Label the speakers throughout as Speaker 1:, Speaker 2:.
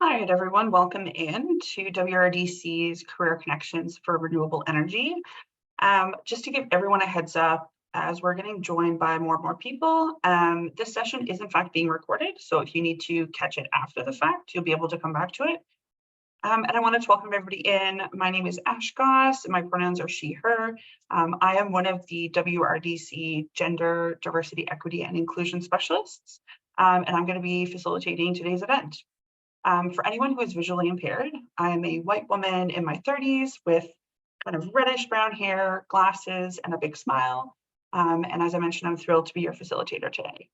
Speaker 1: Hi, everyone. Welcome in to WRDC's Career Connections for Renewable Energy. Just to give everyone a heads up, as we're getting joined by more and more people, this session is in fact being recorded. So if you need to catch it after the fact, you'll be able to come back to it. And I wanted to welcome everybody in. My name is Ash Gosse, and my pronouns are she, her. I am one of the WRDC Gender, Diversity, Equity, and Inclusion Specialists, and I'm going to be facilitating today's event. For anyone who is visually impaired, I am a white woman in my 30s with kind of reddish brown hair, glasses, and a big smile. And as I mentioned, I'm thrilled to be your facilitator today.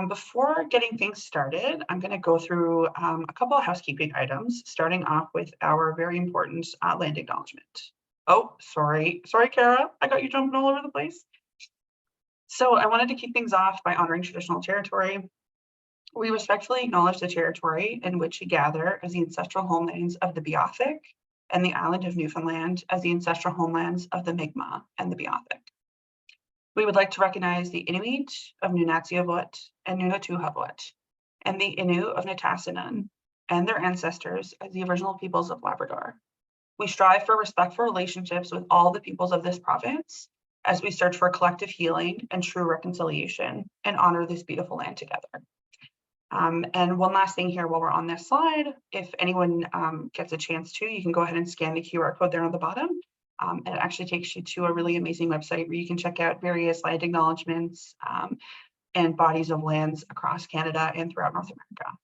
Speaker 1: Before getting things started, I'm going to go through a couple of housekeeping items, starting off with our very important land acknowledgement. Oh, sorry, Kara, I got you jumping all over the place. So I wanted to keep things off by honoring traditional territory. We respectfully acknowledge the territory in which we gather as the ancestral homelands of the Beothuk and the island of Newfoundland as the ancestral homelands of the Mi'kmaq and the Beothuk. We would like to recognize the Inuit of Nunatsiavut and Nunatuhavut and the Innu of Nitassinan and their ancestors as the original peoples of Labrador. We strive for respectful relationships with all the peoples of this province as we search for collective healing and true reconciliation and honor this beautiful land together. And one last thing here while we're on this slide, if anyone gets a chance to, you can go ahead and scan the QR code there on the bottom. And it actually takes you to a really amazing website where you can check out various land acknowledgements and bodies of lands across Canada and throughout North America.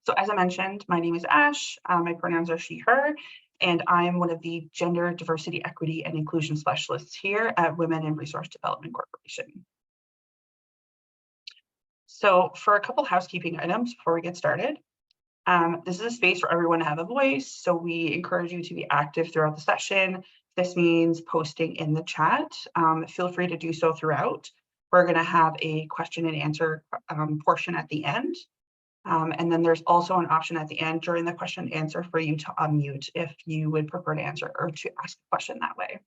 Speaker 1: So as I mentioned, my name is Ash, my pronouns are she, her, and I am one of the Gender, Diversity, Equity, and Inclusion Specialists here at Women in Resource Development Corporation. So for a couple housekeeping items before we get started, this is a space for everyone to have a voice. So we encourage you to be active throughout the session. This means posting in the chat. Feel free to do so throughout. We're going to have a question and answer portion at the end. And then there's also an option at the end during the question and answer for you to unmute if you would prefer to answer or to ask a question that way.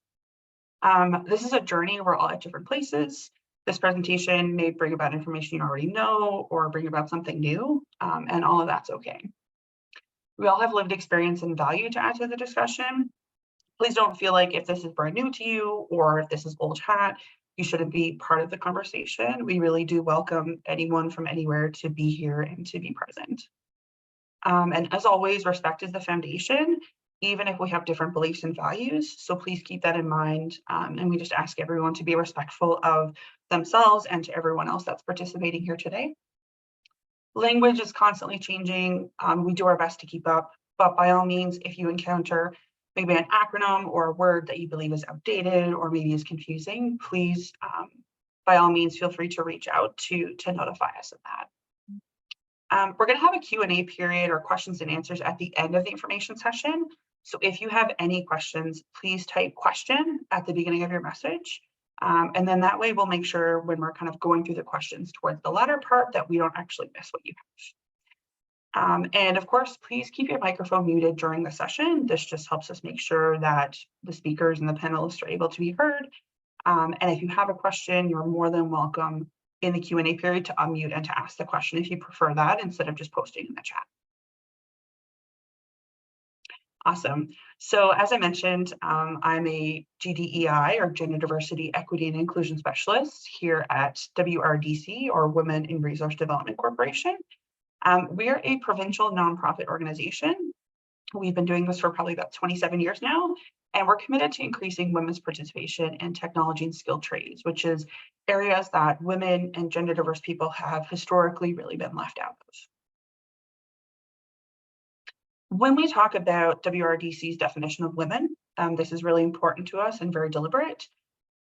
Speaker 1: This is a journey. We're all at different places. This presentation may bring about information you already know or bring about something new, and all of that's okay. We all have lived experience and value to add to the discussion. Please don't feel like if this is brand new to you or if this is old hat, you shouldn't be part of the conversation. We really do welcome anyone from anywhere to be here and to be present. And as always, respect is the foundation, even if we have different beliefs and values. So please keep that in mind. And we just ask everyone to be respectful of themselves and to everyone else that's participating here today. Language is constantly changing. We do our best to keep up, but by all means, if you encounter maybe an acronym or a word that you believe is outdated or maybe is confusing, please, by all means, feel free to reach out to notify us of that. We're going to have a Q&A period or questions and answers at the end of the information session. So if you have any questions, please type question at the beginning of your message. And then that way we'll make sure when we're kind of going through the questions towards the latter part that we don't actually miss what you have. And of course, please keep your microphone muted during the session. This just helps us make sure that the speakers and the panelists are able to be heard. And if you have a question, you're more than welcome in the Q&A period to unmute and to ask the question if you prefer that instead of just posting in the chat. Awesome. So as I mentioned, I'm a GDEI or Gender Diversity, Equity, and Inclusion Specialist here at WRDC or Women in Resource Development Corporation. We are a provincial nonprofit organization. We've been doing this for probably about 27 years now, and we're committed to increasing women's participation in technology and skilled trades, which is areas that women and gender diverse people have historically really been left out of. When we talk about WRDC's definition of women, this is really important to us and very deliberate.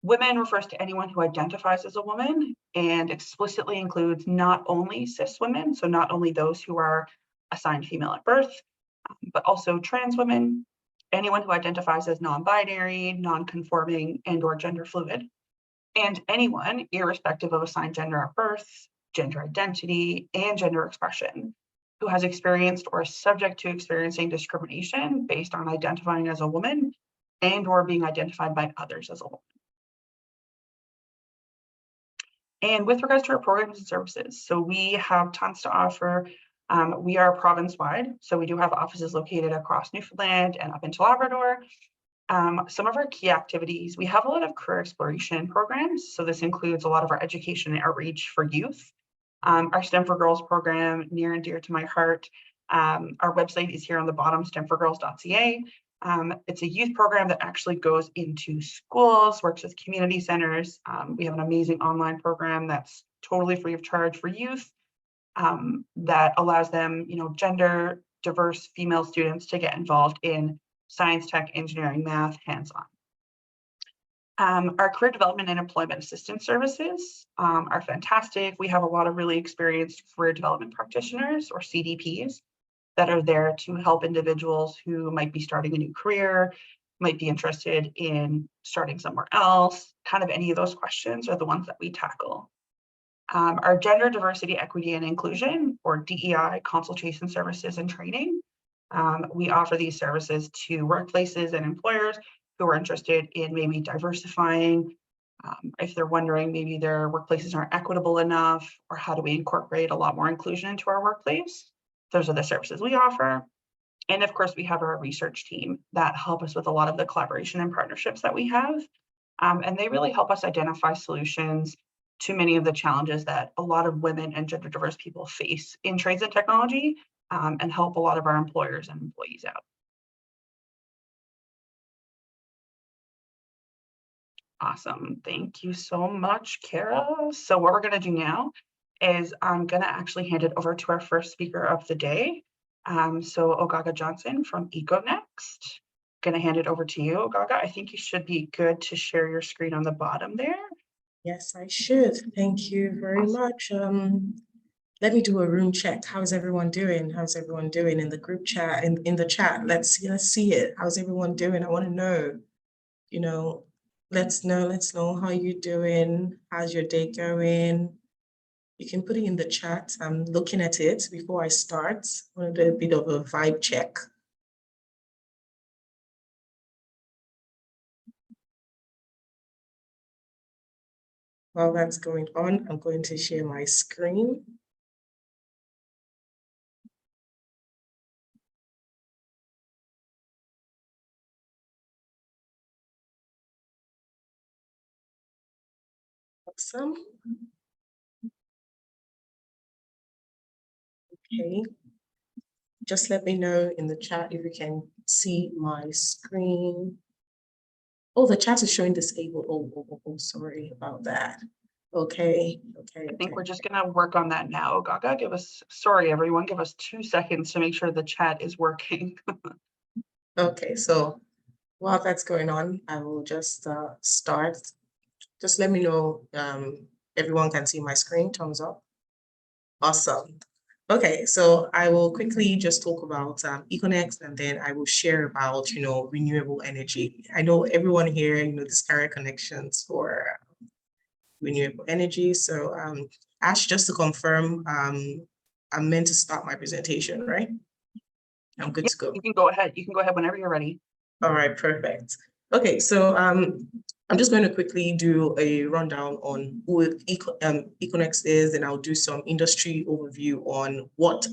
Speaker 1: Women refers to anyone who identifies as a woman and explicitly includes not only cis women, so not only those who are assigned female at birth, but also trans women, anyone who identifies as non-binary, non-conforming, and or gender fluid, and anyone irrespective of assigned gender at birth, gender identity, and gender expression, who has experienced or is subject to experiencing discrimination based on identifying as a woman and or being identified by others as a woman. And with regards to our programs and services, so we have tons to offer. We are province-wide, so we do have offices located across Newfoundland and up into Labrador. Some of our key activities, we have a lot of career exploration programs. So this includes a lot of our education and outreach for youth. Our STEM for Girls program, near and dear to my heart. Our website is here on the bottom, stemforgirls.ca. It's a youth program that actually goes into schools, works with community centers. We have an amazing online program that's totally free of charge for youth that allows them, gender diverse female students to get involved in science, tech, engineering, math, hands-on. Our career development and employment assistance services are fantastic. We have a lot of really experienced career development practitioners, or CDPs, that are there to help individuals who might be starting a new career, might be interested in starting somewhere else. Kind of any of those questions are the ones that we tackle. Our gender diversity, equity, and inclusion, or DEI, consultation services and training. We offer these services to workplaces and employers who are interested in maybe diversifying, if they're wondering maybe their workplaces aren't equitable enough, or how do we incorporate a lot more inclusion into our workplace. Those are the services we offer. And of course, we have our research team that help us with a lot of the collaboration and partnerships that we have. And they really help us identify solutions to many of the challenges that a lot of women and gender diverse people face in trades and technology, and help a lot of our employers and employees out. Awesome. Thank you so much, Kara. So what we're going to do now is I'm going to actually hand it over to our first speaker of the day. So Ogaga Johnson from econext. Going to hand it over to you, Ogaga. I think you should be good to share your screen on the bottom there.
Speaker 2: Yes, I should. Thank you very much. Let me do a room check. How's everyone doing? How's everyone doing in the group chat, in the chat? Let's see it. How's everyone doing? I want to know, let's know how you're doing. How's your day going? You can put it in the chat. I'm looking at it before I start. I want to do a bit of a vibe check. While that's going on, I'm going to share my screen. Awesome. Okay. Just let me know in the chat if you can see my screen. Oh, the chat is showing disabled. Oh, sorry about that. Okay.
Speaker 1: I think we're just going to work on that now. Ogaga, sorry, everyone, give us 2 seconds to make sure the chat is working.
Speaker 2: Okay, so while that's going on, I will just start. Just let me know everyone can see my screen. Thumbs up. Awesome. Okay, so I will quickly just talk about econext, and then I will share about, renewable energy. I know everyone here, this career connections for renewable energy. So Ash, just to confirm, I'm meant to start my presentation, right? I'm good to go.
Speaker 1: You can go ahead. You can go ahead whenever you're ready.
Speaker 2: All right, perfect. Okay, so I'm just going to quickly do a rundown on who econext is, and I'll do some industry overview on what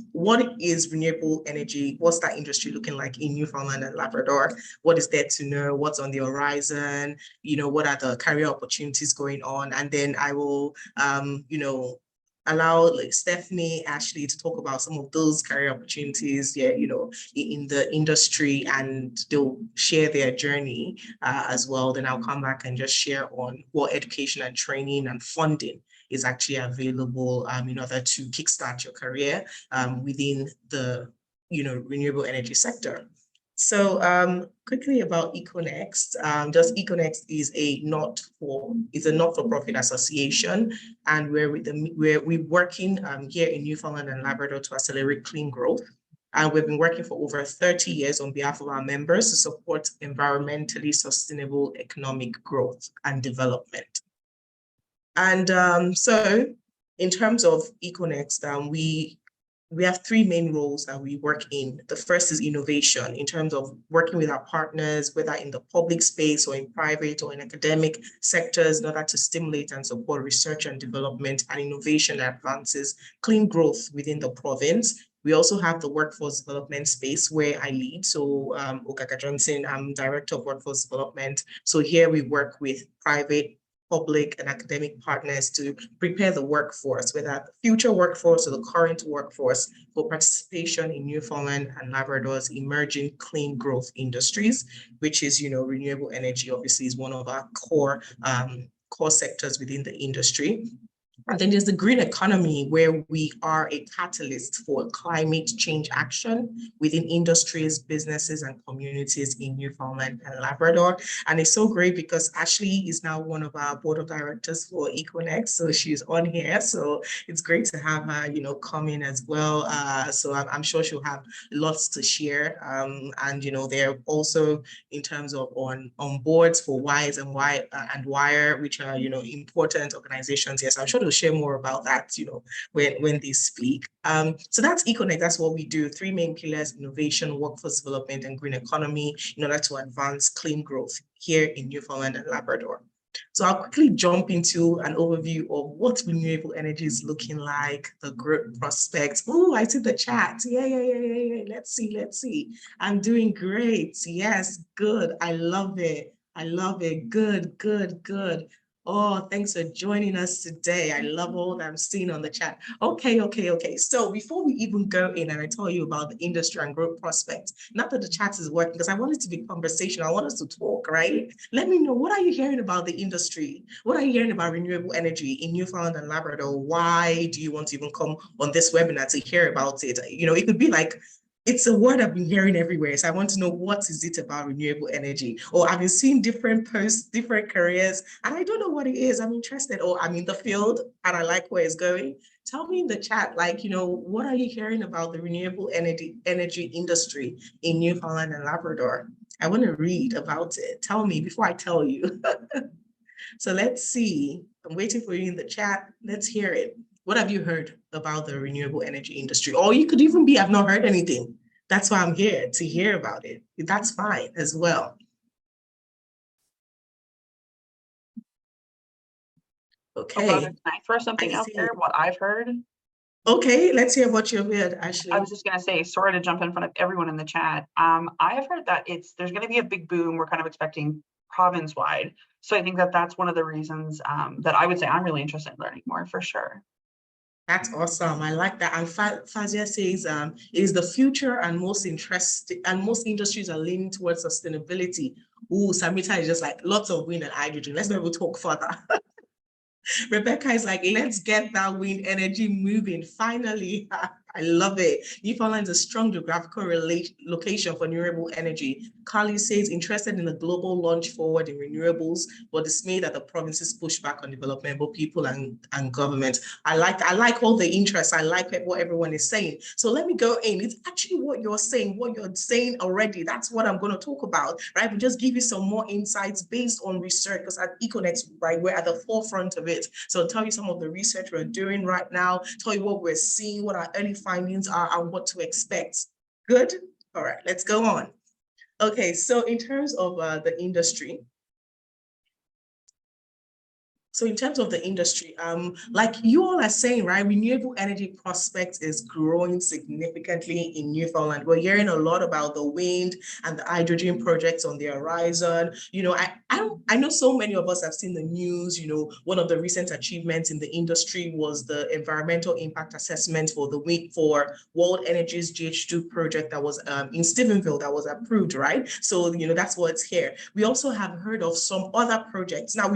Speaker 2: is renewable energy, what's that industry looking like in Newfoundland and Labrador, what is there to know, what's on the horizon, what are the career opportunities going on, and then I will, allow Stephanie, Ashley to talk about some of those career opportunities, in the industry, and they'll share their journey as well. Then I'll come back and just share on what education and training and funding is actually available in order to kickstart your career within the renewable energy sector. So quickly about econext, just econext is a not-for-profit association, and we're working here in Newfoundland and Labrador to accelerate clean growth. And we've been working for over 30 years on behalf of our members to support environmentally sustainable economic growth and development. And so in terms of econext, we have 3 main roles that we work in. The first is innovation, in terms of working with our partners, whether in the public space or in private or in academic sectors, in order to stimulate and support research and development and innovation that advances clean growth within the province We also have the workforce development space where I lead. So Ogaga Johnson, I'm Director of Workforce Development. So here we work with private, public, and academic partners to prepare the workforce, whether the future workforce or the current workforce, for participation in Newfoundland and Labrador's emerging clean growth industries, which is, renewable energy obviously is one of our core sectors within the industry. And then there's the green economy, where we are a catalyst for climate change action within industries, businesses, and communities in Newfoundland and Labrador. And it's so great because Ashley is now one of our board of directors for econext. So she's on here. So it's great to have her, come in as well. So I'm sure she'll have lots to share. And, they're also in terms of on boards for WISE and WIRE, which are, important organizations. Yes, I'm sure they'll share more about that, when they speak. So that's econext. That's what we do. 3 main pillars: innovation, workforce development, and green economy, in order to advance clean growth here in Newfoundland and Labrador. So I'll quickly jump into an overview of what renewable energy is looking like, the growth prospects. Oh, I see the chat. Yeah. Let's see. I'm doing great. Yes, good. I love it. Good. Oh, thanks for joining us today. I love all that I'm seeing on the chat. Okay. So before we even go in and I tell you about the industry and growth prospects, not that the chat is working, because I want it to be conversational. I want us to talk, right? Let me know, what are you hearing about the industry? What are you hearing about renewable energy in Newfoundland and Labrador? Why do you want to even come on this webinar to hear about it? It could be like, it's a word I've been hearing everywhere. So I want to know, what is it about renewable energy? Or I've been seeing different posts, different careers, and I don't know what it is. I'm interested, or I'm in the field and I like where it's going. Tell me in the chat, what are you hearing about the renewable energy industry in Newfoundland and Labrador? I want to read about it. Tell me before I tell you. So let's see. I'm waiting for you in the chat. Let's hear it. What have you heard about the renewable energy industry? Or you could even be, I've not heard anything. That's why I'm here, to hear about it. That's fine as well. Okay.
Speaker 1: Can I throw something out there, what I've heard?
Speaker 2: Okay, let's hear what you've heard, Ashley.
Speaker 1: I was just going to say, sorry to jump in front of everyone in the chat. I have heard that there's going to be a big boom. We're kind of expecting province-wide. So I think that's one of the reasons that I would say I'm really interested in learning more, for sure.
Speaker 2: That's awesome. I like that. And Fazia says it is the future, and most interesting, and most industries are leaning towards sustainability. Ooh, Samita is just like, lots of wind and hydrogen. Let's never talk further. Rebecca is like, let's get that wind energy moving. Finally, I love it. Newfoundland is a strong geographical location for renewable energy. Carly says, interested in the global launch forward in renewables, but dismayed that the provinces push back on development, both people and government. I like all the interest. I like what everyone is saying. So let me go in. It's actually what you're saying already. That's what I'm going to talk about, right? We just give you some more insights based on research, because at econext, right, we're at the forefront of it. So I'll tell you some of the research we're doing right now, tell you what we're seeing, what our early findings are, and what to expect. Good? All right, let's go on. Okay, so in terms of the industry, like you all are saying, right, renewable energy prospects is growing significantly in Newfoundland. We're hearing a lot about the wind and the hydrogen projects on the horizon. I know so many of us have seen the news. One of the recent achievements in the industry was the environmental impact assessment for World Energy's GH2 project that was in Stephenville, that was approved, right? So, that's what's here. We also have heard of some other projects. Now,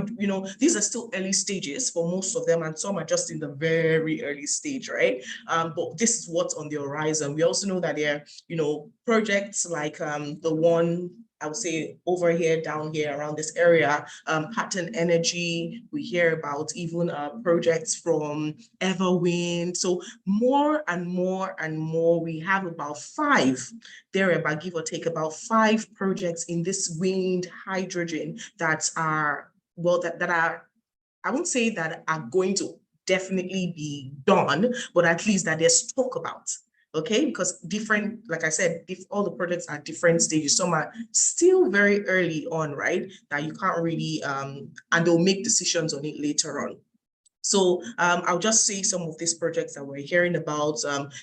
Speaker 2: these are still early stages for most of them, and some are just in the very early stage, right? But this is what's on the horizon. We also know that there are, projects like the one, I would say, over here, down here, around this area, Pattern Energy. We hear about even projects from Everwind. So more and more and more. We have about 5, about give or take, about 5 projects in this wind hydrogen that are, that are, I won't say that are going to definitely be done, but at least that there's talk about. Okay, because different, like I said, if all the projects are different stages, some are still very early on, right? That you can't really, and they'll make decisions on it later on. So I'll just say some of these projects that we're hearing about.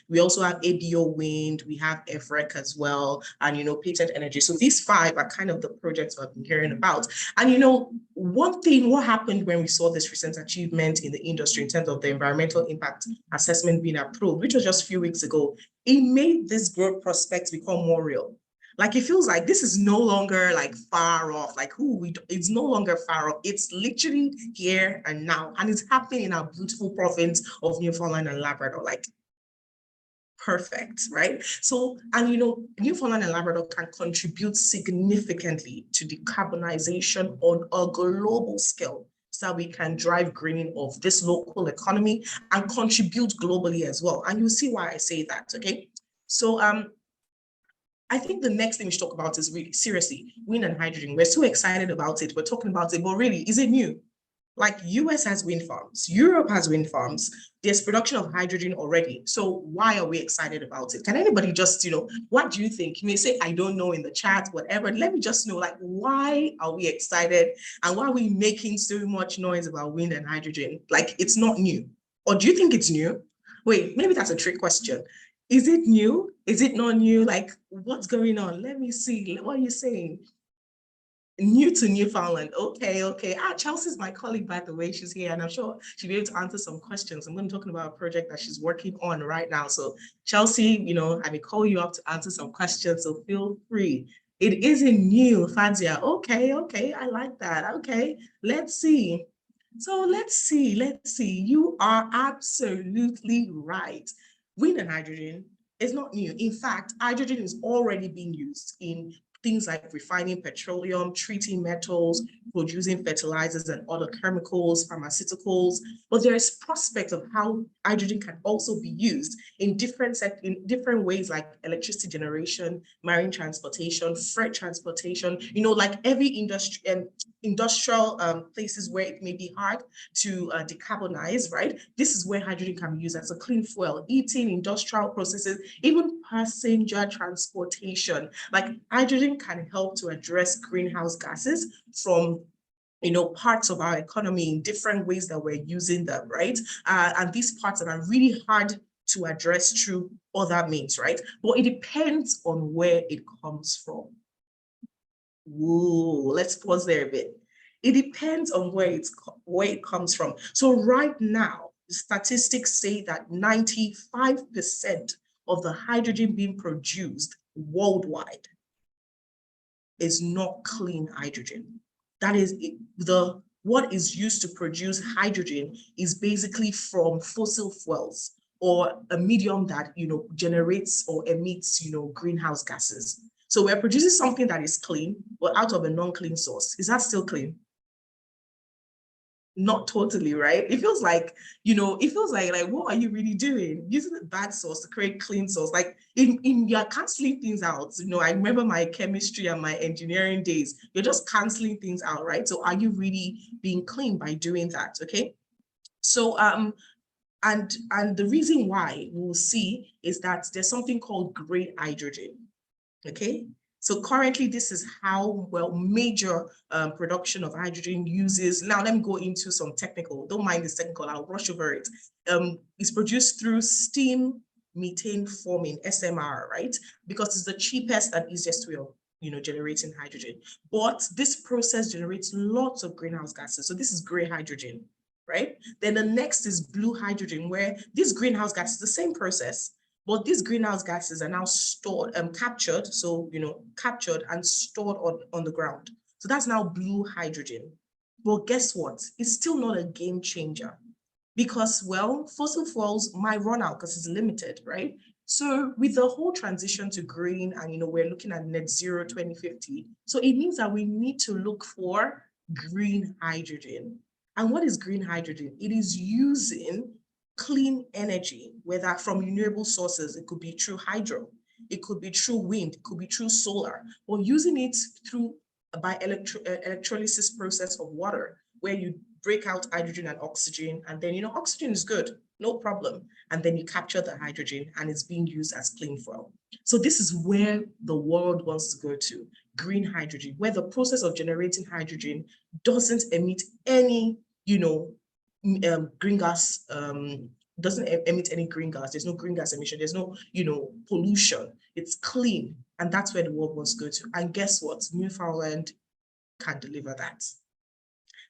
Speaker 2: We also have ABO Wind, we have FREC as well, and, Patent Energy. So these 5 are kind of the projects we've been hearing about. And, one thing, what happened when we saw this recent achievement in the industry in terms of the environmental impact assessment being approved, which was just a few weeks ago, it made this growth prospects become more real. Like, it feels like this is no longer like far off, like it's no longer far off. It's literally here and now, and it's happening in our beautiful province of Newfoundland and Labrador. Like, perfect, right? So, and Newfoundland and Labrador can contribute significantly to decarbonization on a global scale, so that we can drive greening of this local economy and contribute globally as well. And you'll see why I say that, okay? So, I think the next thing we should talk about is really, seriously, wind and hydrogen. We're so excited about it. We're talking about it, but really, is it new? Like, US has wind farms, Europe has wind farms. There's production of hydrogen already. So why are we excited about it? Can anybody just, what do you think? You may say, I don't know in the chat, whatever. Let me just know, like, why are we excited? And why are we making so much noise about wind and hydrogen? Like, it's not new. Or do you think it's new? Wait, maybe that's a trick question. Is it new? Is it not new? Like, what's going on? Let me see. What are you saying? New to Newfoundland. Okay. Chelsea's my colleague, by the way. She's here, and I'm sure she'll be able to answer some questions. I'm going to talk about a project that she's working on right now. So Chelsea, I may call you up to answer some questions, so feel free. It isn't new, Fadzia. Okay. I like that. Okay, let's see. So let's see. You are absolutely right. Wind and hydrogen is not new. In fact, hydrogen is already being used in things like refining petroleum, treating metals, producing fertilizers and other chemicals, pharmaceuticals. But there is prospect of how hydrogen can also be used in different ways, like electricity generation, marine transportation, freight transportation, like every industry, industrial places where it may be hard to decarbonize, right? This is where hydrogen can be used as a clean fuel, heating, industrial processes, even passenger transportation. Like, hydrogen can help to address greenhouse gases from parts of our economy in different ways that we're using them, right? And these parts that are really hard to address through other means, right? But it depends on where it comes from. Ooh, let's pause there a bit. It depends on where it comes from. So right now, the statistics say that 95% of the hydrogen being produced worldwide is not clean hydrogen. That is what is used to produce hydrogen is basically from fossil fuels or a medium that generates or emits greenhouse gases. So we're producing something that is clean, but out of a non-clean source. Is that still clean? Not totally, right? It feels like, like, what are you really doing? Using a bad source to create clean source. Like, you're canceling things out. I remember my chemistry and my engineering days. You're just canceling things out, right? So are you really being clean by doing that? Okay. So and the reason why we'll see is that there's something called gray hydrogen. Okay. So currently, this is how major production of hydrogen uses. Now, let me go into some technical. Don't mind this technical. I'll rush over it. It's produced through steam methane forming, SMR, right? Because it's the cheapest and easiest way of generating hydrogen. But this process generates lots of greenhouse gases. So this is gray hydrogen, right? Then the next is blue hydrogen, where this greenhouse gas is the same process. But these greenhouse gases are now stored, captured, so, captured and stored on the ground. So that's now blue hydrogen. But guess what? It's still not a game changer because, fossil fuels might run out because it's limited, right? So with the whole transition to green and, we're looking at net zero 2050. So it means that we need to look for green hydrogen. And what is green hydrogen? It is using clean energy, whether from renewable sources. It could be through hydro, it could be through wind, it could be through solar, or using it by electrolysis process of water, where you break out hydrogen and oxygen, and then oxygen is good, no problem, and then you capture the hydrogen and it's being used as clean fuel. So this is where the world wants to go to, green hydrogen, where the process of generating hydrogen doesn't emit any green gas, doesn't emit any green gas. There's no green gas emission. There's no, pollution. It's clean. And that's where the world wants to go to. And guess what? Newfoundland can deliver that.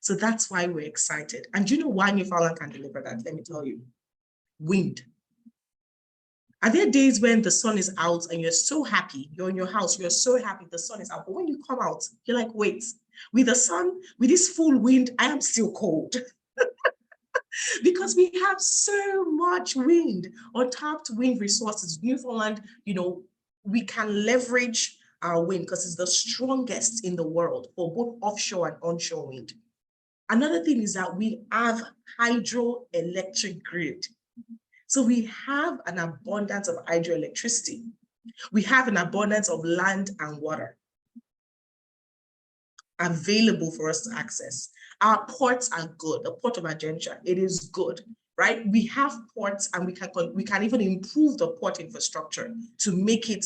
Speaker 2: So that's why we're excited. And do you know why Newfoundland can deliver that? Let me tell you. Wind. Are there days when the sun is out and you're so happy, you're in your house, you're so happy the sun is out, but when you come out, you're like, wait, with the sun, with this full wind, I am still cold. Because we have so much wind, untapped wind resources. Newfoundland, we can leverage our wind because it's the strongest in the world for both offshore and onshore wind. Another thing is that we have hydroelectric grid. So we have an abundance of hydroelectricity. We have an abundance of land and water available for us to access. Our ports are good. The port of Agentia, it is good, right? We have ports and we can even improve the port infrastructure to make it,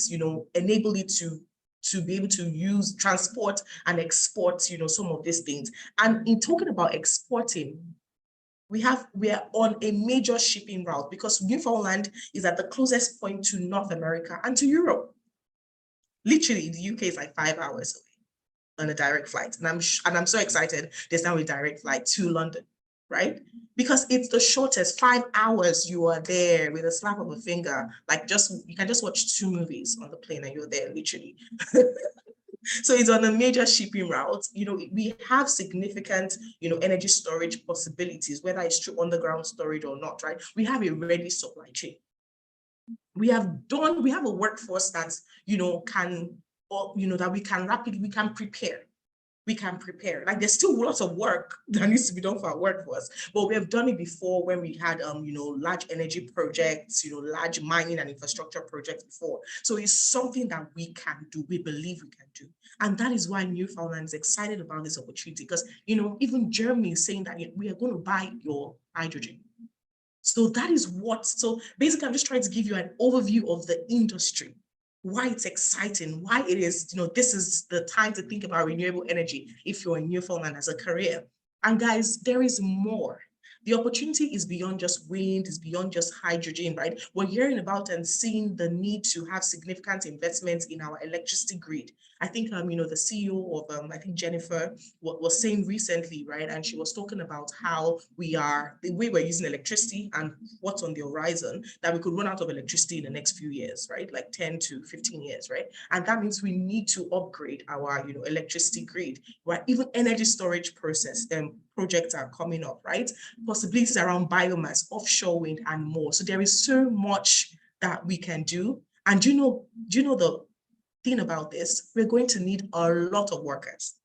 Speaker 2: enable it to be able to use, transport and export, some of these things. And in talking about exporting, we are on a major shipping route because Newfoundland is at the closest point to North America and to Europe. Literally, the UK is like 5 hours away on a direct flight. And I'm so excited there's now a direct flight to London, right? Because it's the shortest 5 hours you are there with a slap of a finger. Like you can just watch 2 movies on the plane and you're there, literally. So it's on a major shipping route. We have significant, energy storage possibilities, whether it's through underground storage or not, right? We have a ready supply chain. We have a workforce that, that we can prepare. We can prepare. Like there's still lots of work that needs to be done for our workforce, but we have done it before when we had, large energy projects, large mining and infrastructure projects before. So it's something that we can do. We believe we can do. And that is why Newfoundland is excited about this opportunity because, even Germany is saying that we are going to buy your hydrogen. So that is so basically I'm just trying to give you an overview of the industry, why it's exciting, why it is, this is the time to think about renewable energy if you're in Newfoundland as a career. And guys, there is more. The opportunity is beyond just wind, is beyond just hydrogen, right? We're hearing about and seeing the need to have significant investments in our electricity grid. I think, the CEO of, I think Jennifer was saying recently, right? And she was talking about how the way we're using electricity and what's on the horizon, that we could run out of electricity in the next few years, right? Like 10 to 15 years, right? And that means we need to upgrade our, electricity grid, right? Even energy storage projects are coming up, right? Possibilities around biomass, offshore wind, and more. So there is so much that we can do. And do you know the thing about this? We're going to need a lot of workers.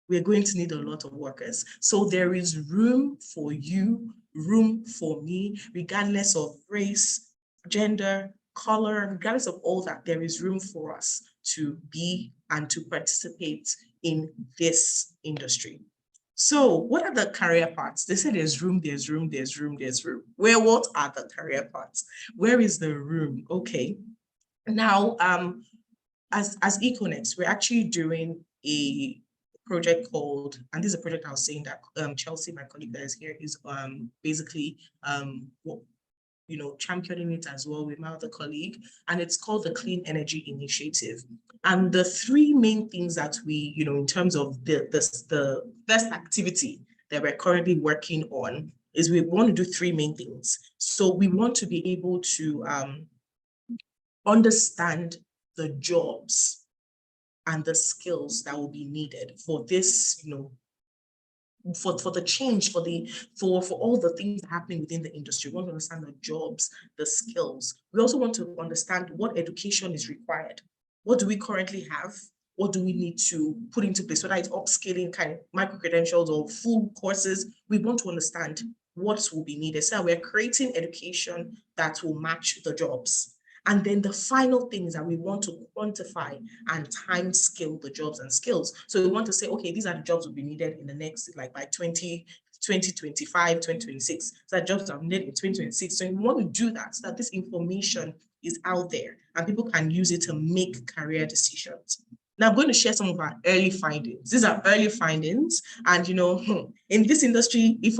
Speaker 2: We're going to need a lot of workers. So there is room for you, room for me, regardless of race, gender, color, regardless of all that, there is room for us to be and to participate in this industry. So what are the career paths? They say there's room, there's room, there's room, there's room. What are the career paths? Where is the room? Okay. Now, as econext, we're actually doing a project called, and this is a project I was saying that Chelsea, my colleague that is here, is basically championing it as well with my other colleague, and it's called the Clean Energy Initiative. And the 3 main things that we, in terms of the first activity that we're currently working on is we want to do 3 main things. So we want to be able to understand the jobs and the skills that will be needed for this, for the change, for all the things happening within the industry. We want to understand the jobs, the skills. We also want to understand what education is required. What do we currently have? What do we need to put into place? Whether it's upskilling, kind of micro-credentials or full courses, we want to understand what will be needed. So we're creating education that will match the jobs. And then the final thing is that we want to quantify and time scale the jobs and skills. So we want to say, okay, these are the jobs will be needed in the next, like by 2025, 2026. So that jobs are needed in 2026. So we want to do that so that this information is out there and people can use it to make career decisions. Now I'm going to share some of our early findings. These are early findings. And, you know, in this industry, you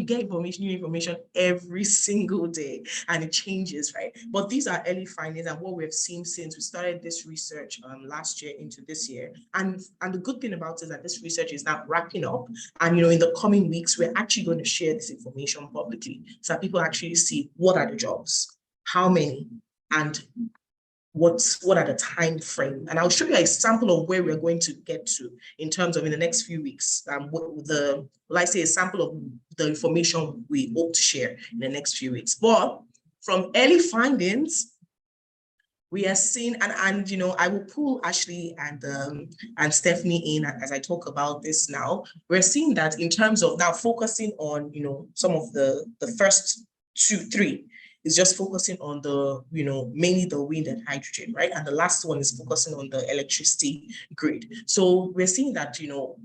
Speaker 2: get information, new information every single day, and it changes, right? But these are early findings and what we've seen since we started this research last year into this year. And the good thing about it is that this research is now wrapping up. And, you know, in the coming weeks, we're actually going to share this information publicly so that people actually see what are the jobs, how many, and what are the time frame. And I'll show you a sample of where we're going to get to in terms of in the next few weeks. A sample of the information we hope to share in the next few weeks. But from early findings, we are seeing, and you know, I will pull Ashley and Stephanie in as I talk about this now. We're seeing that in terms of now focusing on, you know, some of the first three is just focusing on the, you know, mainly the wind and hydrogen, right? And the last one is focusing on the electricity grid. So we're seeing that, you know,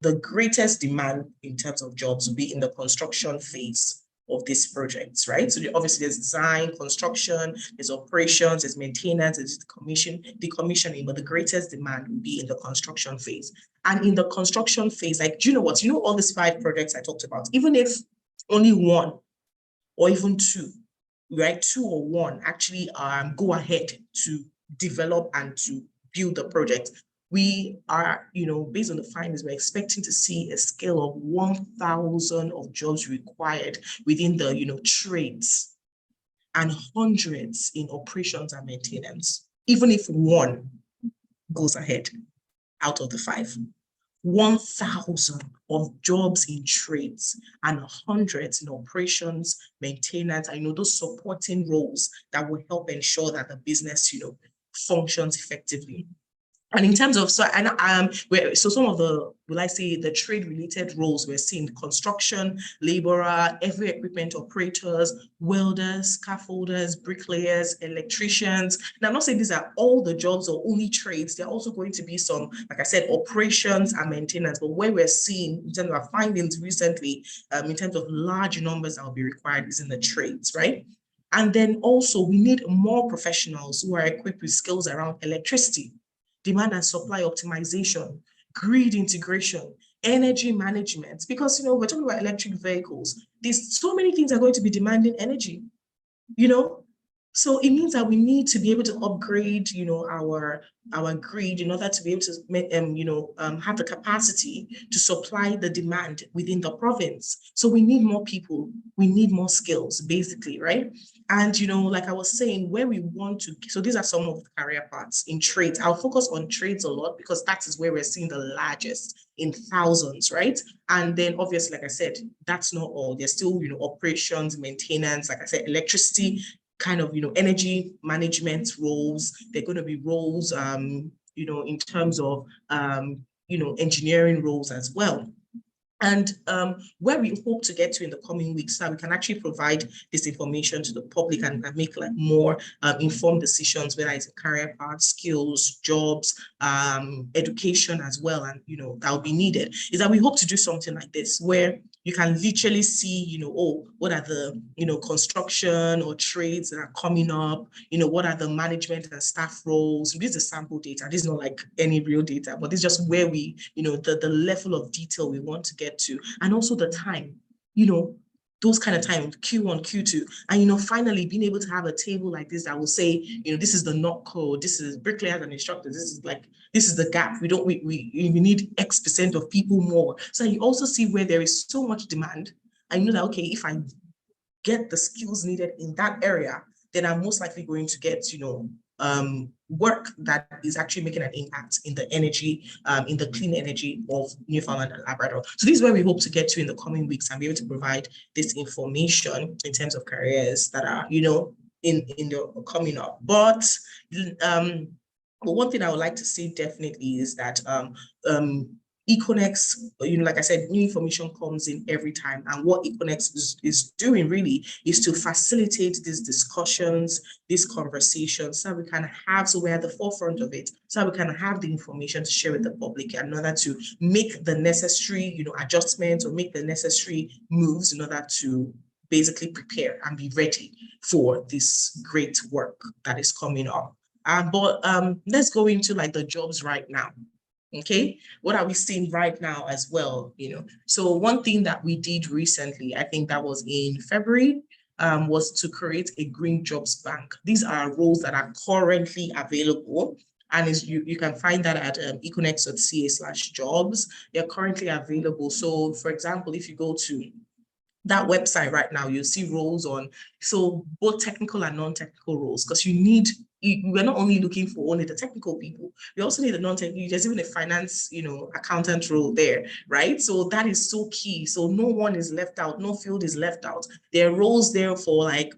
Speaker 2: the greatest demand in terms of jobs will be in the construction phase of these projects, right? So obviously there's design, construction, there's operations, there's maintenance, there's decommissioning, but the greatest demand will be in the construction phase. And in the construction phase, like, do you know what? You know, all these 5 projects I talked about, even if only 1 or even 2, right, 2 or 1 actually go ahead to develop and to build the project, we are, you know, based on the findings, we're expecting to see a scale of 1,000 of jobs required within the, you know, trades and hundreds in operations and maintenance, even if 1 goes ahead out of the 5. 1,000 of jobs in trades and hundreds in operations, maintenance, and, you know, those supporting roles that will help ensure that the business, you know, functions effectively. And in terms of, so some of the, will I say, the trade related roles we're seeing: construction, laborer, heavy equipment operators, welders, scaffolders, bricklayers, electricians. Now, I'm not saying these are all the jobs or only trades. There are also going to be some, like I said, operations and maintenance. But where we're seeing in terms of our findings recently, in terms of large numbers that will be required, is in the trades, right? And then also we need more professionals who are equipped with skills around electricity, demand and supply optimization, grid integration, energy management, because, you know, we're talking about electric vehicles. There's so many things are going to be demanding energy, you know? So it means that we need to be able to upgrade, you know, our grid in order to be able to, have the capacity to supply the demand within the province. So we need more people, we need more skills, basically, right? And, you know, like I was saying, where we want to, so these are some of the career paths in trades. I'll focus on trades a lot because that is where we're seeing the largest, in thousands, right? And then obviously, like I said, that's not all. There's still, you know, operations, maintenance, like I said, electricity, kind of, you know, energy management roles. They're going to be roles, you know, in terms of, you know, engineering roles as well. And where we hope to get to in the coming weeks, so we can actually provide this information to the public and make like more informed decisions, whether it's career paths, skills, jobs, education as well, and, you know, that will be needed, is that we hope to do something like this where you can literally see, you know, oh, what are the, you know, construction or trades that are coming up, you know, what are the management and staff roles. This is sample data. This is not like any real data, but this is just where we, you know, the level of detail we want to get to, and also the time, you know, those kind of time, Q1, Q2, and, you know, finally being able to have a table like this that will say, you know, this is the NOC code, this is bricklayers and instructors, this is the gap. We need X% of people more. So you also see where there is so much demand, and you know that, okay, if I get the skills needed in that area, then I'm most likely going to get, you know, work that is actually making an impact in the energy, in the clean energy of Newfoundland and Labrador. So this is where we hope to get to in the coming weeks and be able to provide this information in terms of careers that are, you know, in the coming up. But one thing I would like to say definitely is that econext, you know, like I said, new information comes in every time, and what econext is doing really is to facilitate these discussions, these conversations, so we can have, so we're at the forefront of it, so we can have the information to share with the public in order to make the necessary, you know, adjustments or make the necessary moves in order to basically prepare and be ready for this great work that is coming up. But let's go into like the jobs right now. Okay, what are we seeing right now as well? So one thing that we did recently, I think that was in February, was to create a green jobs bank. These are roles that are currently available, and you can find that at econext.ca/jobs. They're currently available. So for example, if you go to that website right now, you'll see roles on, so both technical and non-technical roles, because we're not only looking for only the technical people, we also need the non-technical. There's even a finance, accountant role there, right? So that is so key. So no one is left out, no field is left out. There are roles there for like,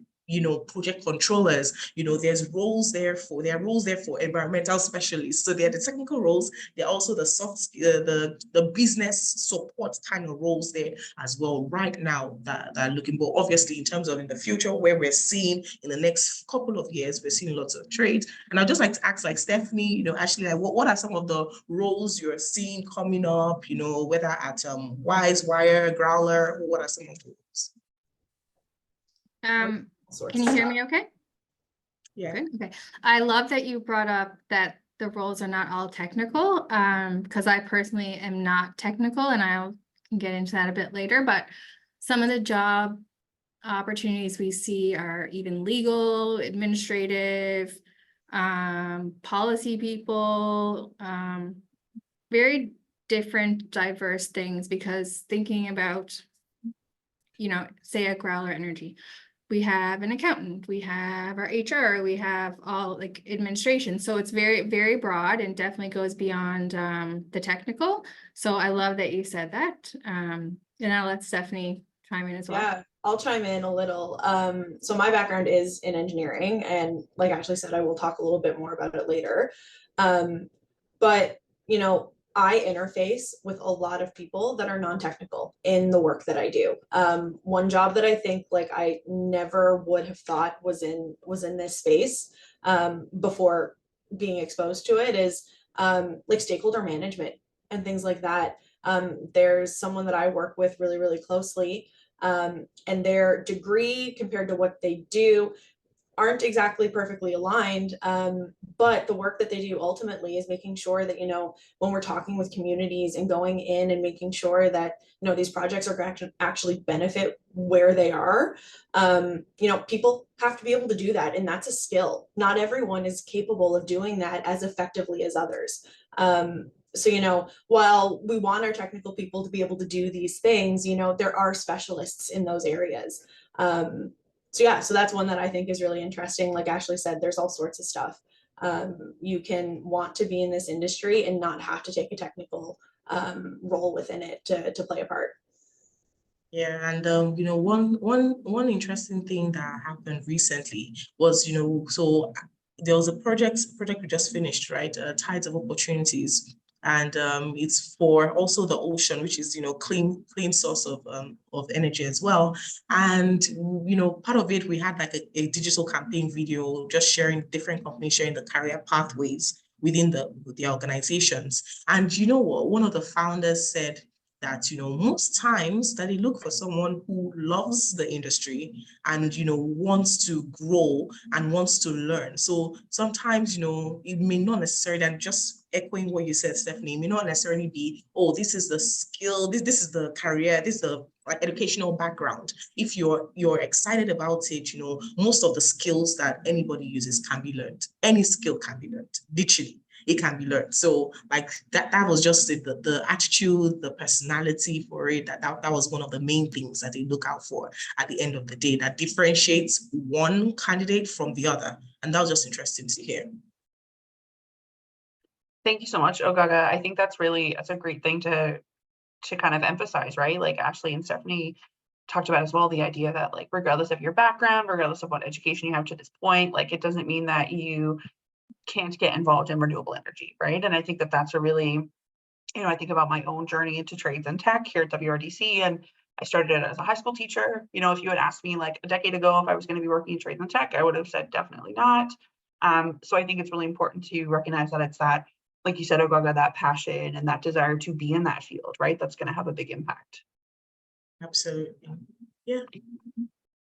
Speaker 2: project controllers, there are roles there for environmental specialists. So they're the technical roles. They're also the soft skill, the business support kind of roles there as well right now that are looking. But obviously in terms of in the future, where we're seeing in the next couple of years, we're seeing lots of trades. And I'd just like to ask like Stephanie, Ashley, like what are some of the roles you're seeing coming up, whether at Wire, Growler, what are some of those?
Speaker 3: Can you hear me okay?
Speaker 2: Yeah.
Speaker 3: Good. Okay. I love that you brought up that the roles are not all technical, because I personally am not technical, and I can get into that a bit later, but some of the job opportunities we see are even legal, administrative, policy people, very different, diverse things, because thinking about, say at Growler Energy, we have an accountant, we have our HR, we have all like administration. So it's very, very broad and definitely goes beyond the technical. So I love that you said that. And I'll let Stephanie chime in as well.
Speaker 4: Yeah, I'll chime in a little. So my background is in engineering, and like Ashley said, I will talk a little bit more about it later. But I interface with a lot of people that are non-technical in the work that I do. One job that I think like I never would have thought was in this space before being exposed to it is like stakeholder management and things like that. There's someone that I work with really, really closely, and their degree compared to what they do aren't exactly perfectly aligned, but the work that they do ultimately is making sure that, when we're talking with communities and going in and making sure that, these projects are actually benefit where they are, people have to be able to do that. And that's a skill. Not everyone is capable of doing that as effectively as others. So, while we want our technical people to be able to do these things, there are specialists in those areas. So yeah, so that's one that I think is really interesting. Like Ashley said, there's all sorts of stuff. You can want to be in this industry and not have to take a technical role within it to play a part.
Speaker 2: Yeah, and one interesting thing that happened recently was, so there was a project we just finished, right? Tides of Opportunities. And it's for also the ocean, which is clean source of energy as well. And part of it, we had like a digital campaign video just sharing different companies sharing the career pathways within the organizations. And what one of the founders said, that most times that they look for someone who loves the industry and wants to grow and wants to learn. So sometimes it may not necessarily, and just echoing what you said, Stephanie, it may not necessarily be, oh, this is the skill, this is the career, this is the educational background. If you're excited about it, most of the skills that anybody uses can be learned. Any skill can be learned, literally. It can be learned. So like that was just the attitude, the personality for it. That was one of the main things that they look out for at the end of the day, that differentiates one candidate from the other. And that was just interesting to hear.
Speaker 1: Thank you so much, Ogaga. I think that's a great thing to kind of emphasize, right? Like Ashley and Stephanie talked about as well, the idea that like, regardless of your background, regardless of what education you have to this point, like it doesn't mean that you can't get involved in renewable energy, right? And I think that that's a really, I think about my own journey into trades and tech here at WRDC, and I started it as a high school teacher. If you had asked me like a decade ago if I was going to be working in trades and tech, I would have said definitely not. So I think it's really important to recognize that it's that, like you said, Ogaga, that passion and that desire to be in that field, right? That's going to have a big impact.
Speaker 2: Absolutely. Yeah.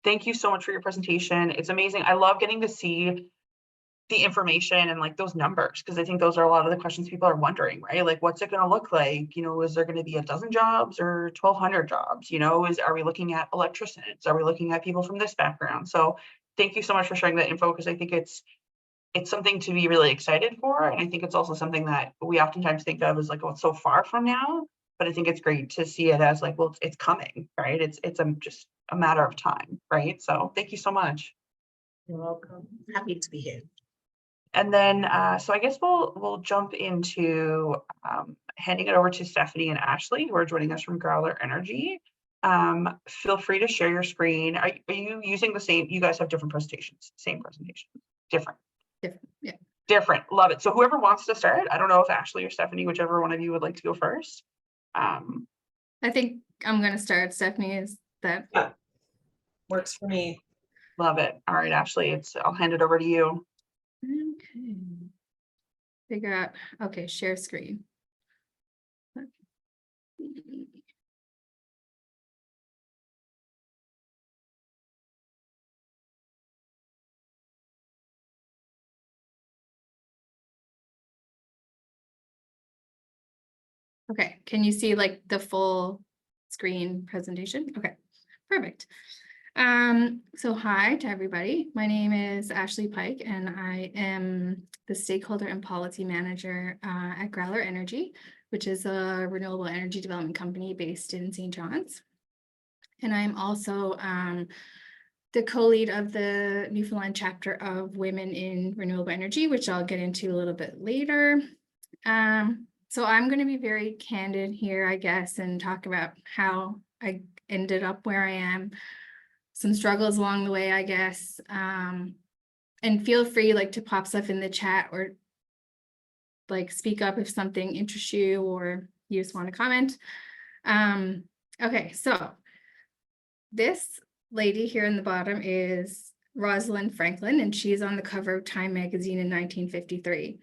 Speaker 1: Thank you so much for your presentation. It's amazing. I love getting to see the information and like those numbers, because I think those are a lot of the questions people are wondering, right? Like, what's it going to look like? You know, is there going to be 12 jobs or 1,200 jobs? You know, are we looking at electricians? Are we looking at people from this background? So thank you so much for sharing that info, because I think it's something to be really excited for. And I think it's also something that we oftentimes think of as like, oh, it's so far from now. But I think it's great to see it as like, well, it's coming, right? It's just a matter of time, right? So thank you so much.
Speaker 2: You're welcome. Happy to be here.
Speaker 1: And then, so I guess we'll jump into handing it over to Stephanie and Ashley, who are joining us from Growler Energy. Feel free to share your screen. Are you using the same? You guys have different presentations, same presentation, different.
Speaker 3: Different, yeah.
Speaker 1: Different, love it. So whoever wants to start, I don't know if Ashley or Stephanie, whichever one of you would like to go first.
Speaker 3: I think I'm gonna start. Stephanie, is that?
Speaker 4: Yeah, works for me.
Speaker 1: Love it. All right, Ashley, I'll hand it over to you.
Speaker 3: Okay. Figure out, okay, share screen. Okay, can you see like the full screen presentation? Okay, perfect. So hi to everybody. My name is Ashley Pike, and I am the Stakeholder and Policy Manager at Growler Energy, which is a renewable energy development company based in St. John's. And I'm also the co-lead of the Newfoundland chapter of Women in Renewable Energy, which I'll get into a little bit later. So I'm going to be very candid here, I guess, and talk about how I ended up where I am, some struggles along the way, I guess. And feel free like to pop stuff in the chat or like speak up if something interests you or you just want to comment. Okay, so this lady here in the bottom is Rosalind Franklin, and she's on the cover of Time magazine in 1953.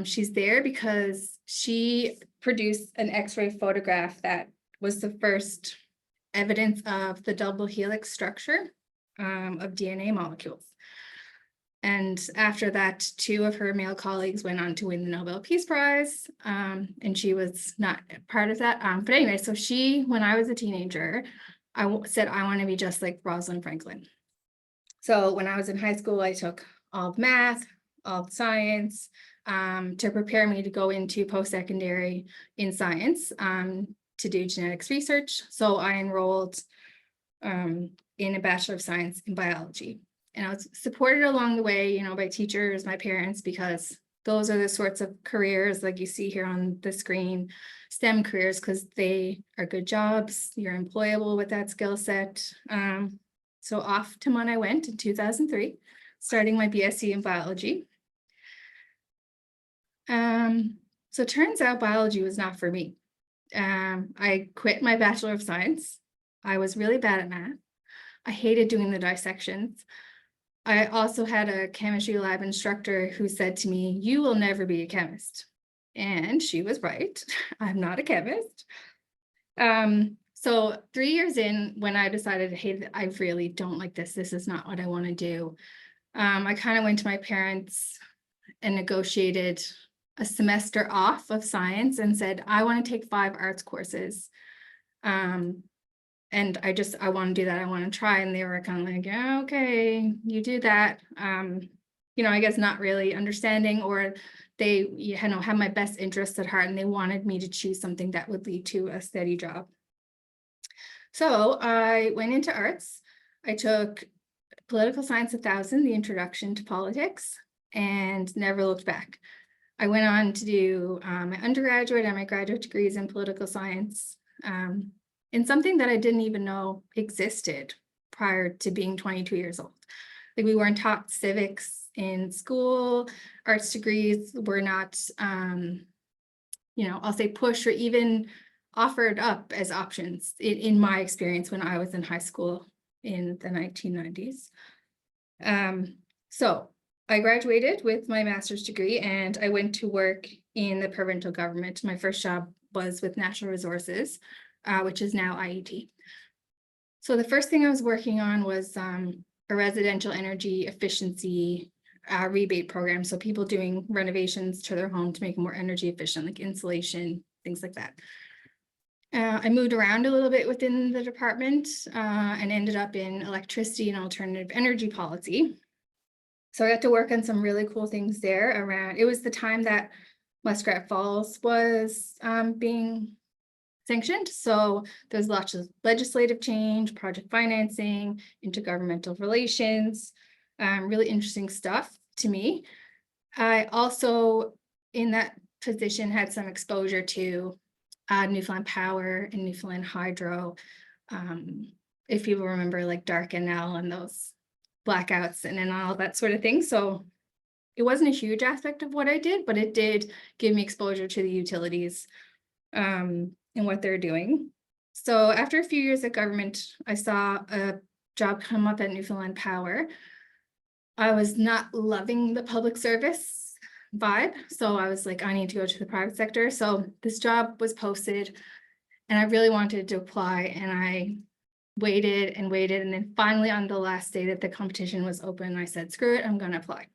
Speaker 3: She's there because she produced an X-ray photograph that was the first evidence of the double helix structure of DNA molecules. And after that, 2 of her male colleagues went on to win the Nobel Peace Prize, and she was not part of that. But anyway, so when I was a teenager, I said, I want to be just like Rosalind Franklin. So when I was in high school, I took all the math, all the science, to prepare me to go into post-secondary in science to do genetics research. So I enrolled in a Bachelor of Science in biology. And I was supported along the way, you know, by teachers, my parents, because those are the sorts of careers like you see here on the screen, STEM careers, because they are good jobs, you're employable with that skill set. So off to MUN I went in 2003, starting my BSc in biology. So it turns out biology was not for me. I quit my Bachelor of Science. I was really bad at math. I hated doing the dissections. I also had a chemistry lab instructor who said to me, you will never be a chemist. And she was right. I'm not a chemist. So 3 years in, when I decided, hey, I really don't like this. This is not what I want to do. I kind of went to my parents and negotiated a semester off of science and said, I want to take 5 arts courses. And I want to do that. I want to try. And they were kind of like, yeah, okay, you do that. You know, I guess not really understanding, or they, you know, have my best interests at heart, and they wanted me to choose something that would lead to a steady job. So I went into arts. I took Political Science 1000, the introduction to politics, and never looked back. I went on to do my undergraduate and my graduate degrees in political science, in something that I didn't even know existed prior to being 22 years old. Like, we weren't taught civics in school. Arts degrees were not, you know, I'll say pushed or even offered up as options in my experience when I was in high school in the 1990s. So I graduated with my master's degree and I went to work in the provincial government. My first job was with Natural Resources, which is now IET. So the first thing I was working on was a residential energy efficiency rebate program. So people doing renovations to their home to make it more energy efficient, like insulation, things like that. I moved around a little bit within the department and ended up in electricity and alternative energy policy. So I got to work on some really cool things there around, it was the time that Muskrat Falls was being sanctioned. So there's lots of legislative change, project financing, intergovernmental relations, really interesting stuff to me. I also, in that position, had some exposure to Newfoundland Power and Newfoundland Hydro. If people remember like Dark NL and those blackouts and then all that sort of thing. So it wasn't a huge aspect of what I did, but it did give me exposure to the utilities and what they're doing. So after a few years of government, I saw a job come up at Newfoundland Power. I was not loving the public service vibe. So I was like, I need to go to the private sector. So this job was posted and I really wanted to apply, and I waited and waited. And then finally on the last day that the competition was open, I said, screw it, I'm going to apply.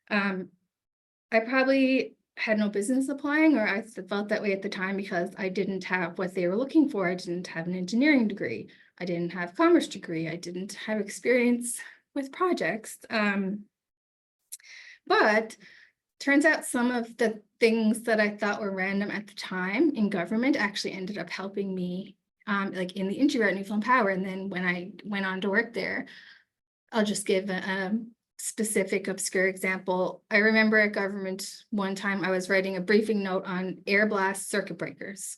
Speaker 3: I probably had no business applying, or I felt that way at the time because I didn't have what they were looking for. I didn't have an engineering degree. I didn't have a commerce degree. I didn't have experience with projects. But turns out some of the things that I thought were random at the time in government actually ended up helping me, like in the interview at Newfoundland Power. And then when I went on to work there, I'll just give a specific obscure example. I remember at government one time I was writing a briefing note on air blast circuit breakers.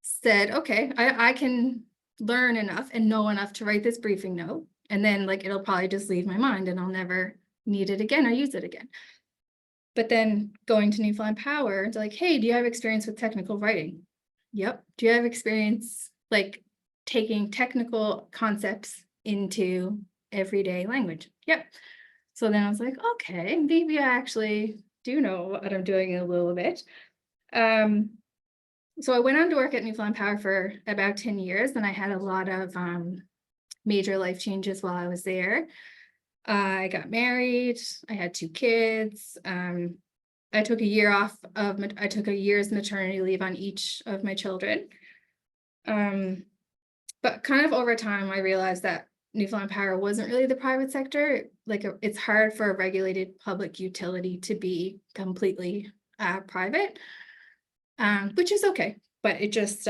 Speaker 3: Said, okay, I can learn enough and know enough to write this briefing note, and then like it'll probably just leave my mind and I'll never need it again or use it again. But then going to Newfoundland Power, it's like, hey, do you have experience with technical writing? Yep. Do you have experience like taking technical concepts into everyday language? Yep. So then I was like, okay, maybe I actually do know what I'm doing a little bit. So I went on to work at Newfoundland Power for about 10 years, and I had a lot of major life changes while I was there. I got married, I had 2 kids. I took a year's maternity leave on each of my children. But kind of over time, I realized that Newfoundland Power wasn't really the private sector. Like it's hard for a regulated public utility to be completely private, which is okay. But it just,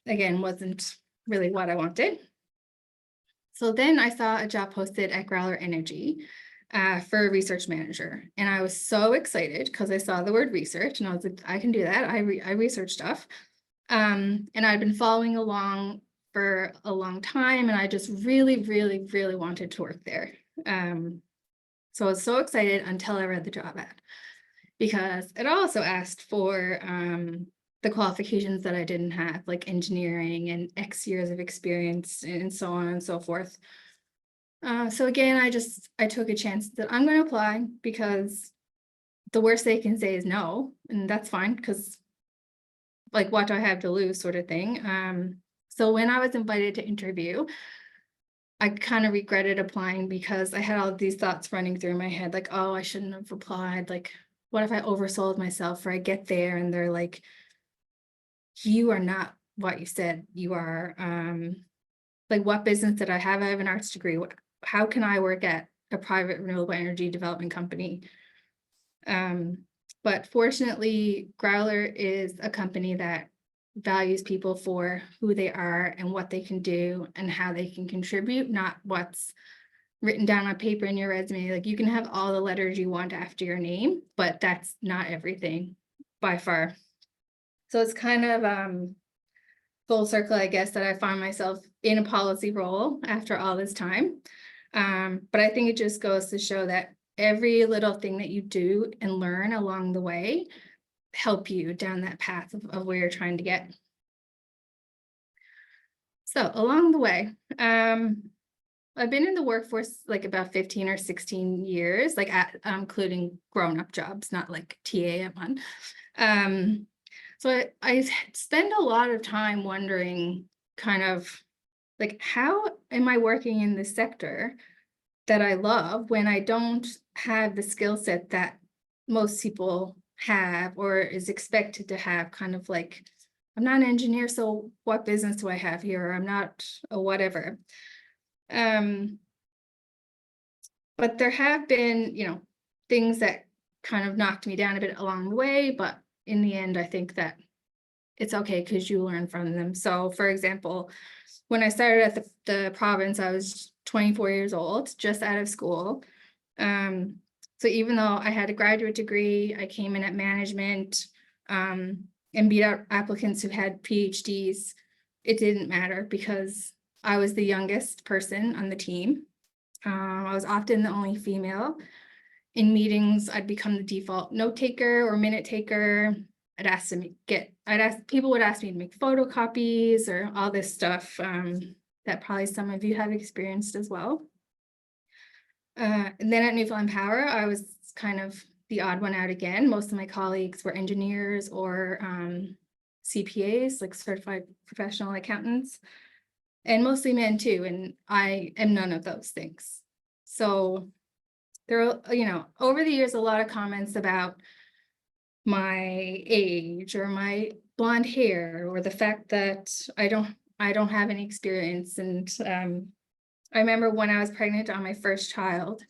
Speaker 3: again, wasn't really what I wanted. So then I saw a job posted at Growler Energy for a research manager. And I was so excited because I saw the word research and I was like, I can do that. I research stuff. And I'd been following along for a long time, and I just really, really, really wanted to work there. So I was so excited until I read the job ad, because it also asked for the qualifications that I didn't have, like engineering and X years of experience and so on and so forth. So again, I took a chance that I'm going to apply, because the worst they can say is no, and that's fine, because like, what do I have to lose, sort of thing. So when I was invited to interview, I kind of regretted applying, because I had all these thoughts running through my head, like, oh, I shouldn't have applied. Like, what if I oversold myself, or I get there and they're like, you are not what you said you are. Like, what business did I have? I have an arts degree. How can I work at a private renewable energy development company? But fortunately, Growler is a company that values people for who they are and what they can do and how they can contribute, not what's written down on paper in your resume. Like, you can have all the letters you want after your name, but that's not everything by far. So it's kind of full circle, I guess, that I find myself in a policy role after all this time. But I think it just goes to show that every little thing that you do and learn along the way help you down that path of where you're trying to get. So along the way, I've been in the workforce like about 15 or 16 years, like including grown-up jobs, not like TA at one. So I spend a lot of time wondering kind of like, how am I working in this sector that I love when I don't have the skill set that most people have or is expected to have, kind of like, I'm not an engineer, so what business do I have here? Or I'm not a whatever. But there have been, things that kind of knocked me down a bit along the way, but in the end, I think that it's okay because you learn from them. So for example, when I started at the province, I was 24 years old, just out of school. So even though I had a graduate degree, I came in at management and beat out applicants who had PhDs. It didn't matter because I was the youngest person on the team. I was often the only female. In meetings, I'd become the default note taker or minute taker. People would ask me to make photocopies or all this stuff that probably some of you have experienced as well. And then at Newfoundland Power, I was kind of the odd one out again. Most of my colleagues were engineers or CPAs, like certified professional accountants, and mostly men too. And I am none of those things. So there are, over the years, a lot of comments about my age or my blonde hair or the fact that I don't have any experience. And I remember when I was pregnant on my first child,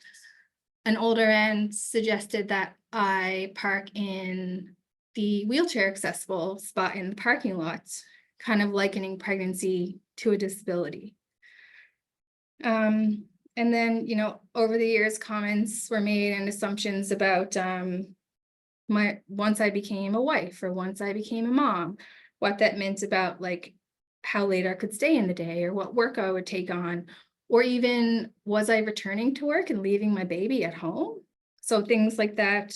Speaker 3: an older man suggested that I park in the wheelchair accessible spot in the parking lot, kind of likening pregnancy to a disability. And then, over the years, comments were made and assumptions about once I became a wife or once I became a mom, what that meant about like how late I could stay in the day or what work I would take on, or even was I returning to work and leaving my baby at home? So things like that.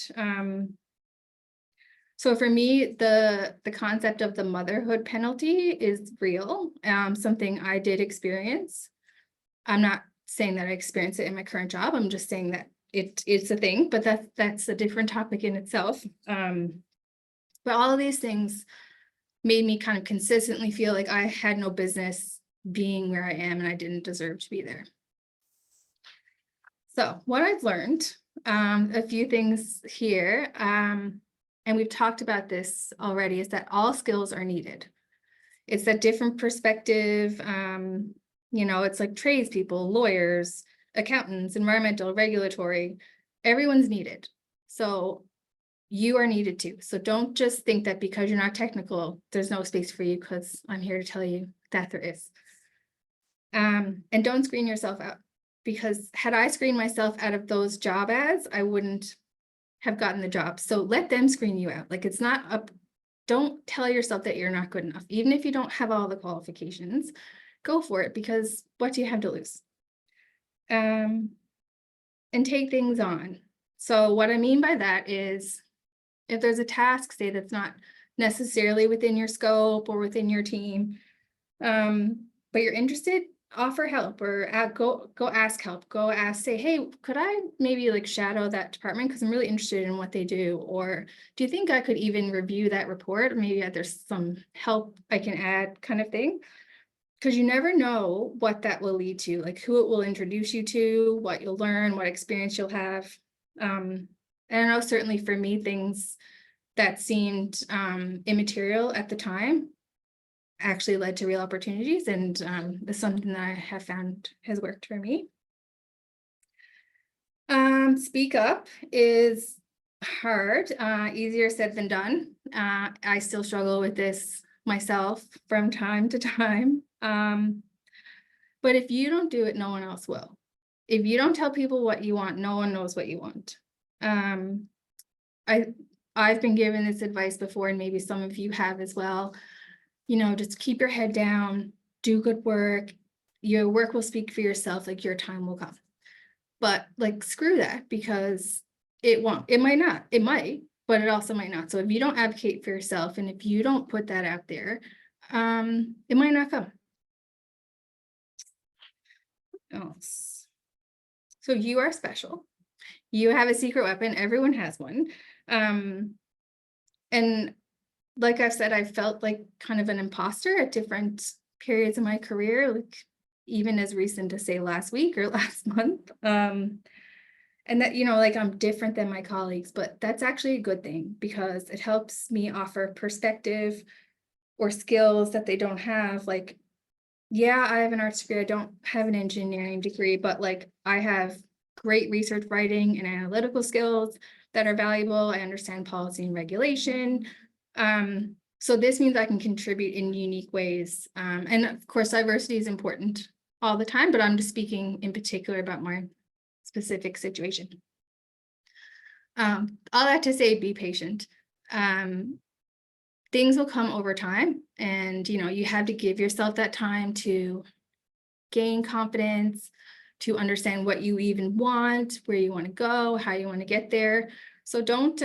Speaker 3: So for me, the concept of the motherhood penalty is real, something I did experience. I'm not saying that I experience it in my current job. I'm just saying that it's a thing, but that's a different topic in itself. But all of these things made me kind of consistently feel like I had no business being where I am and I didn't deserve to be there. So what I've learned, a few things here, and we've talked about this already, is that all skills are needed. It's a different perspective. It's like tradespeople, lawyers, accountants, environmental, regulatory, everyone's needed. So you are needed too. So don't just think that because you're not technical, there's no space for you, because I'm here to tell you that there is. And don't screen yourself out, because had I screened myself out of those job ads, I wouldn't have gotten the job. So let them screen you out. Like, it's not up. Don't tell yourself that you're not good enough. Even if you don't have all the qualifications, go for it, because what do you have to lose? And take things on. So what I mean by that is, if there's a task, say, that's not necessarily within your scope or within your team, but you're interested, offer help, or go ask help. Go ask, say, hey, could I maybe like shadow that department, because I'm really interested in what they do? Or do you think I could even review that report? Maybe there's some help I can add, kind of thing. Because you never know what that will lead to, like who it will introduce you to, what you'll learn, what experience you'll have. And I know certainly for me, things that seemed immaterial at the time actually led to real opportunities, and it's something that I have found has worked for me. Speak up is hard, easier said than done. I still struggle with this myself from time to time. But if you don't do it, no one else will. If you don't tell people what you want, no one knows what you want. I've been given this advice before, and maybe some of you have as well. Just keep your head down, do good work. Your work will speak for yourself, like your time will come. But like, screw that, because it won't. It might not. It might, but it also might not. So if you don't advocate for yourself, and if you don't put that out there, it might not come. Else. So you are special. You have a secret weapon. Everyone has one. And like I've said, I felt like kind of an imposter at different periods of my career. Like, even as recent as say last week or last month. And that, you know, like I'm different than my colleagues, but that's actually a good thing because it helps me offer perspective or skills that they don't have. Like, yeah, I have an arts degree, I don't have an engineering degree, but like I have great research writing and analytical skills that are valuable. I understand policy and regulation. So this means I can contribute in unique ways. And of course, diversity is important all the time, but I'm just speaking in particular about my specific situation. All that to say, be patient. Things will come over time, and you know, you have to give yourself that time to gain confidence, to understand what you even want, where you want to go, how you want to get there. So don't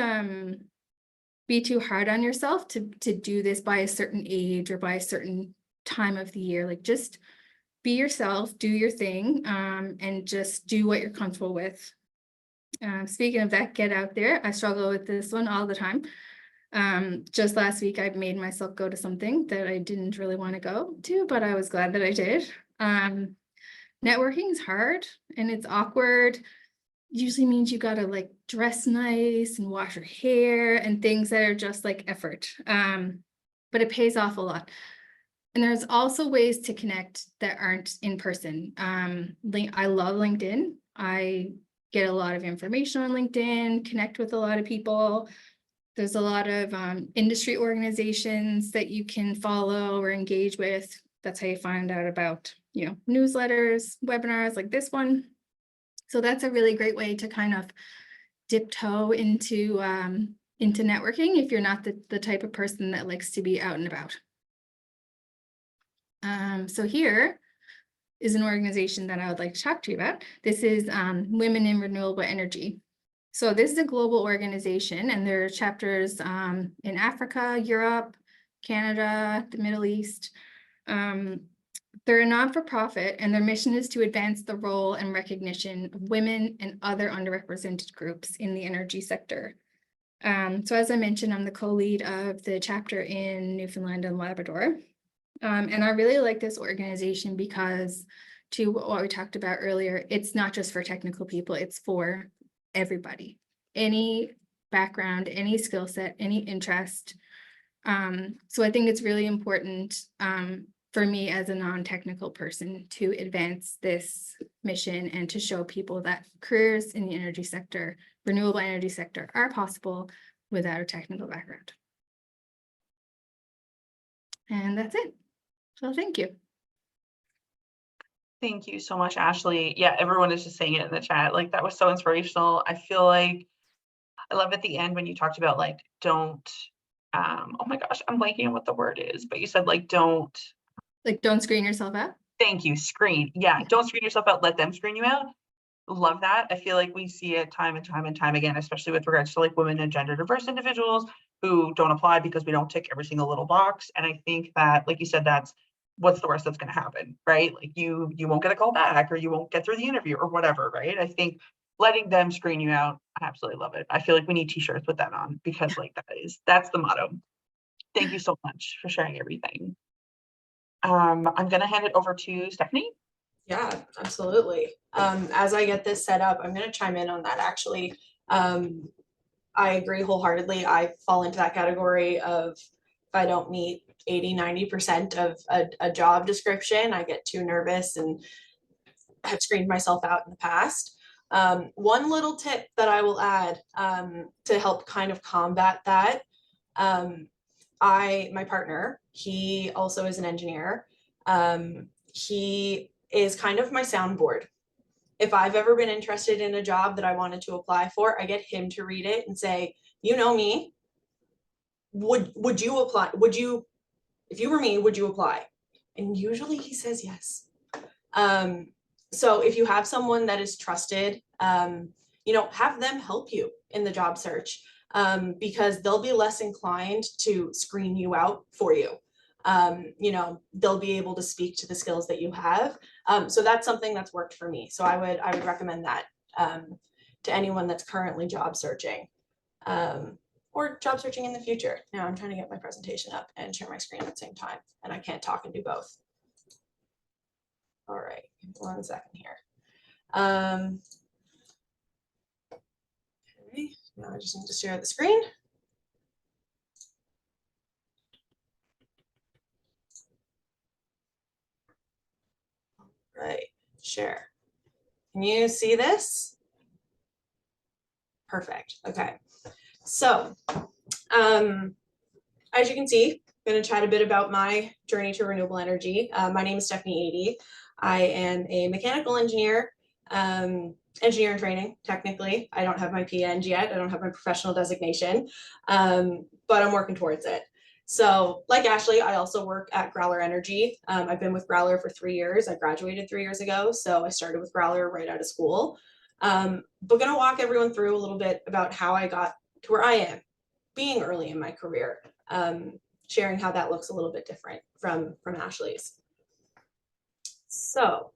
Speaker 3: be too hard on yourself to do this by a certain age or by a certain time of the year. Like, just be yourself, do your thing, and just do what you're comfortable with. Speaking of that, get out there. I struggle with this one all the time. Just last week, I made myself go to something that I didn't really want to go to, but I was glad that I did. Networking is hard and it's awkward. Usually means you gotta like dress nice and wash your hair and things that are just like effort. But it pays off a lot. And there's also ways to connect that aren't in person. I love LinkedIn. I get a lot of information on LinkedIn, connect with a lot of people. There's a lot of industry organizations that you can follow or engage with. That's how you find out about, you know, newsletters, webinars like this one. So that's a really great way to kind of dip toe into networking if you're not the type of person that likes to be out and about. So here is an organization that I would like to talk to you about. This is Women in Renewable Energy. So this is a global organization, and there are chapters in Africa, Europe, Canada, the Middle East. They're a non-for-profit, and their mission is to advance the role and recognition of women and other underrepresented groups in the energy sector. So as I mentioned, I'm the co-lead of the chapter in Newfoundland and Labrador. And I really like this organization because, to what we talked about earlier, it's not just for technical people, it's for everybody, any background, any skill set, any interest. So I think it's really important for me as a non-technical person to advance this mission and to show people that careers in the energy sector, renewable energy sector, are possible without a technical background. And that's it. So thank you.
Speaker 1: Thank you so much, Ashley. Yeah, everyone is just saying it in the chat. Like, that was so inspirational. I feel like I love at the end when you talked about like, don't, oh my gosh, I'm blanking on what the word is, but you said like, don't
Speaker 3: Screen yourself out.
Speaker 1: Thank you. Screen. Yeah. Don't screen yourself out. Let them screen you out. Love that. I feel like we see it time and time and time again, especially with regards to like women and gender diverse individuals who don't apply because we don't tick every single little box. And I think that, like you said, that's what's the worst that's going to happen, right? Like you won't get a call back, or you won't get through the interview or whatever, right? I think letting them screen you out, I absolutely love it. I feel like we need t-shirts with that on, because like that's the motto. Thank you so much for sharing everything. I'm going to hand it over to Stephanie.
Speaker 4: Yeah, absolutely. As I get this set up, I'm going to chime in on that actually. I agree wholeheartedly. I fall into that category of, if I don't meet 80-90% of a job description, I get too nervous and have screened myself out in the past. One little tip that I will add to help kind of combat that, my partner, he also is an engineer. He is kind of my soundboard. If I've ever been interested in a job that I wanted to apply for, I get him to read it and say, you know me, would you apply? If you were me, would you apply? And usually he says yes. So if you have someone that is trusted, have them help you in the job search, because they'll be less inclined to screen you out for you. They'll be able to speak to the skills that you have. So that's something that's worked for me. So I would recommend that to anyone that's currently job searching, or job searching in the future. Now I'm trying to get my presentation up and share my screen at the same time, and I can't talk and do both. All right, 1 second here. Okay, now I just need to share the screen. Right, share. Can you see this? Perfect. Okay. So, as you can see, I'm going to chat a bit about my journey to renewable energy. My name is Stephanie Adey. I am a mechanical engineer, engineer in training, technically. I don't have my PN yet. I don't have my professional designation, but I'm working towards it. So like Ashley, I also work at Growler Energy. I've been with Growler for 3 years. I graduated 3 years ago, so I started with Growler right out of school. But gonna walk everyone through a little bit about how I got to where I am, being early in my career, sharing how that looks a little bit different from Ashley's. So,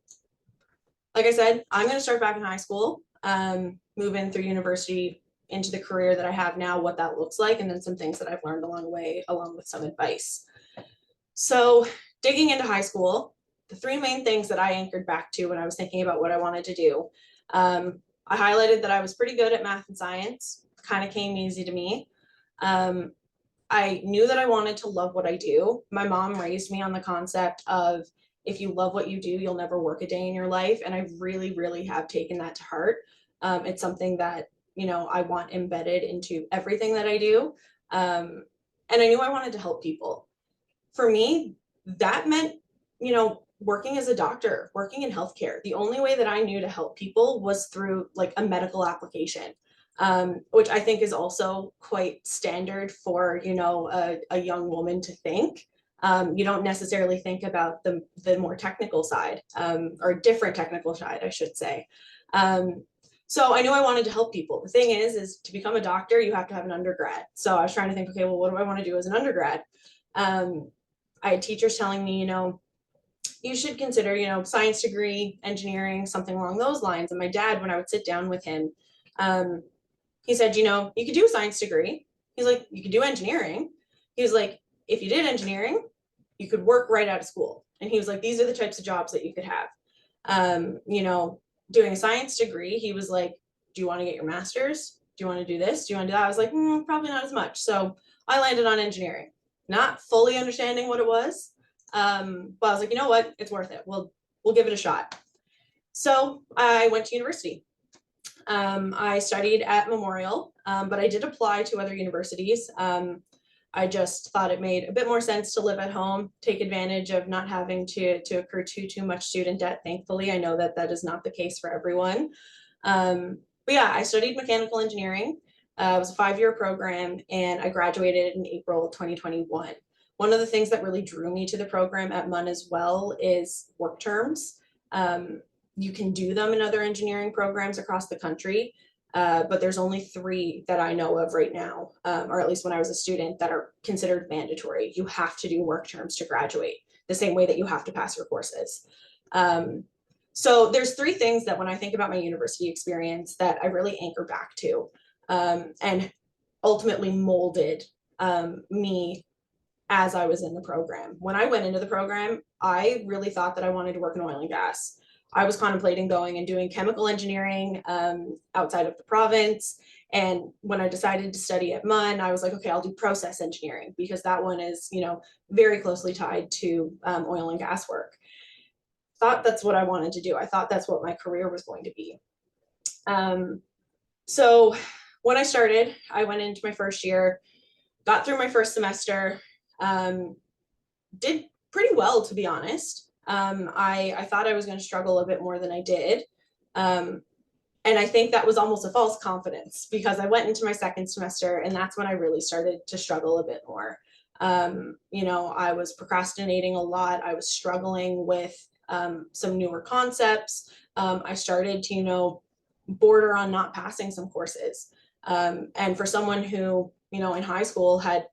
Speaker 4: like I said, I'm gonna start back in high school, move in through university into the career that I have now, what that looks like, and then some things that I've learned along the way, along with some advice. So digging into high school, the 3 main things that I anchored back to when I was thinking about what I wanted to do, I highlighted that I was pretty good at math and science, kind of came easy to me. I knew that I wanted to love what I do. My mom raised me on the concept of if you love what you do, you'll never work a day in your life. And I really, really have taken that to heart. It's something that, you know, I want embedded into everything that I do. And I knew I wanted to help people. For me, that meant, you know, working as a doctor, working in healthcare. The only way that I knew to help people was through like a medical application, which I think is also quite standard for, you know, a young woman to think. You don't necessarily think about the more technical side, or different technical side, I should say. So I knew I wanted to help people. The thing is to become a doctor, you have to have an undergrad. So I was trying to think, okay, well, what do I want to do as an undergrad? I had teachers telling me, you know, you should consider, you know, science degree, engineering, something along those lines. And my dad, when I would sit down with him, he said, you know, you could do a science degree. He's like, you could do engineering. He was like, if you did engineering, you could work right out of school. And he was like, these are the types of jobs that you could have. You know, doing a science degree, he was like, do you want to get your master's? Do you want to do this? Do you want to do that? I was like, probably not as much. So I landed on engineering, not fully understanding what it was. But I was like, you know what? It's worth it. We'll give it a shot. So I went to university. I studied at Memorial, but I did apply to other universities. I just thought it made a bit more sense to live at home, take advantage of not having to accrue too much student debt. Thankfully, I know that that is not the case for everyone. But yeah, I studied mechanical engineering. It was a 5-year program, and I graduated in April 2021. One of the things that really drew me to the program at MUN as well is work terms. You can do them in other engineering programs across the country, but there's only 3 that I know of right now, or at least when I was a student, that are considered mandatory. You have to do work terms to graduate, the same way that you have to pass your courses. So there's 3 things that when I think about my university experience that I really anchor back to, and ultimately molded me as I was in the program. When I went into the program, I really thought that I wanted to work in oil and gas. I was contemplating going and doing chemical engineering outside of the province. And when I decided to study at MUN, I was like, okay, I'll do process engineering, because that one is, you know, very closely tied to oil and gas work. Thought that's what I wanted to do. I thought that's what my career was going to be. So when I started, I went into my first year, got through my first semester, did pretty well, to be honest. I thought I was going to struggle a bit more than I did. And I think that was almost a false confidence, because I went into my second semester, and that's when I really started to struggle a bit more. You know, I was procrastinating a lot. I was struggling with some newer concepts. I started to, you know, border on not passing some courses. And for someone who, you know, in high school had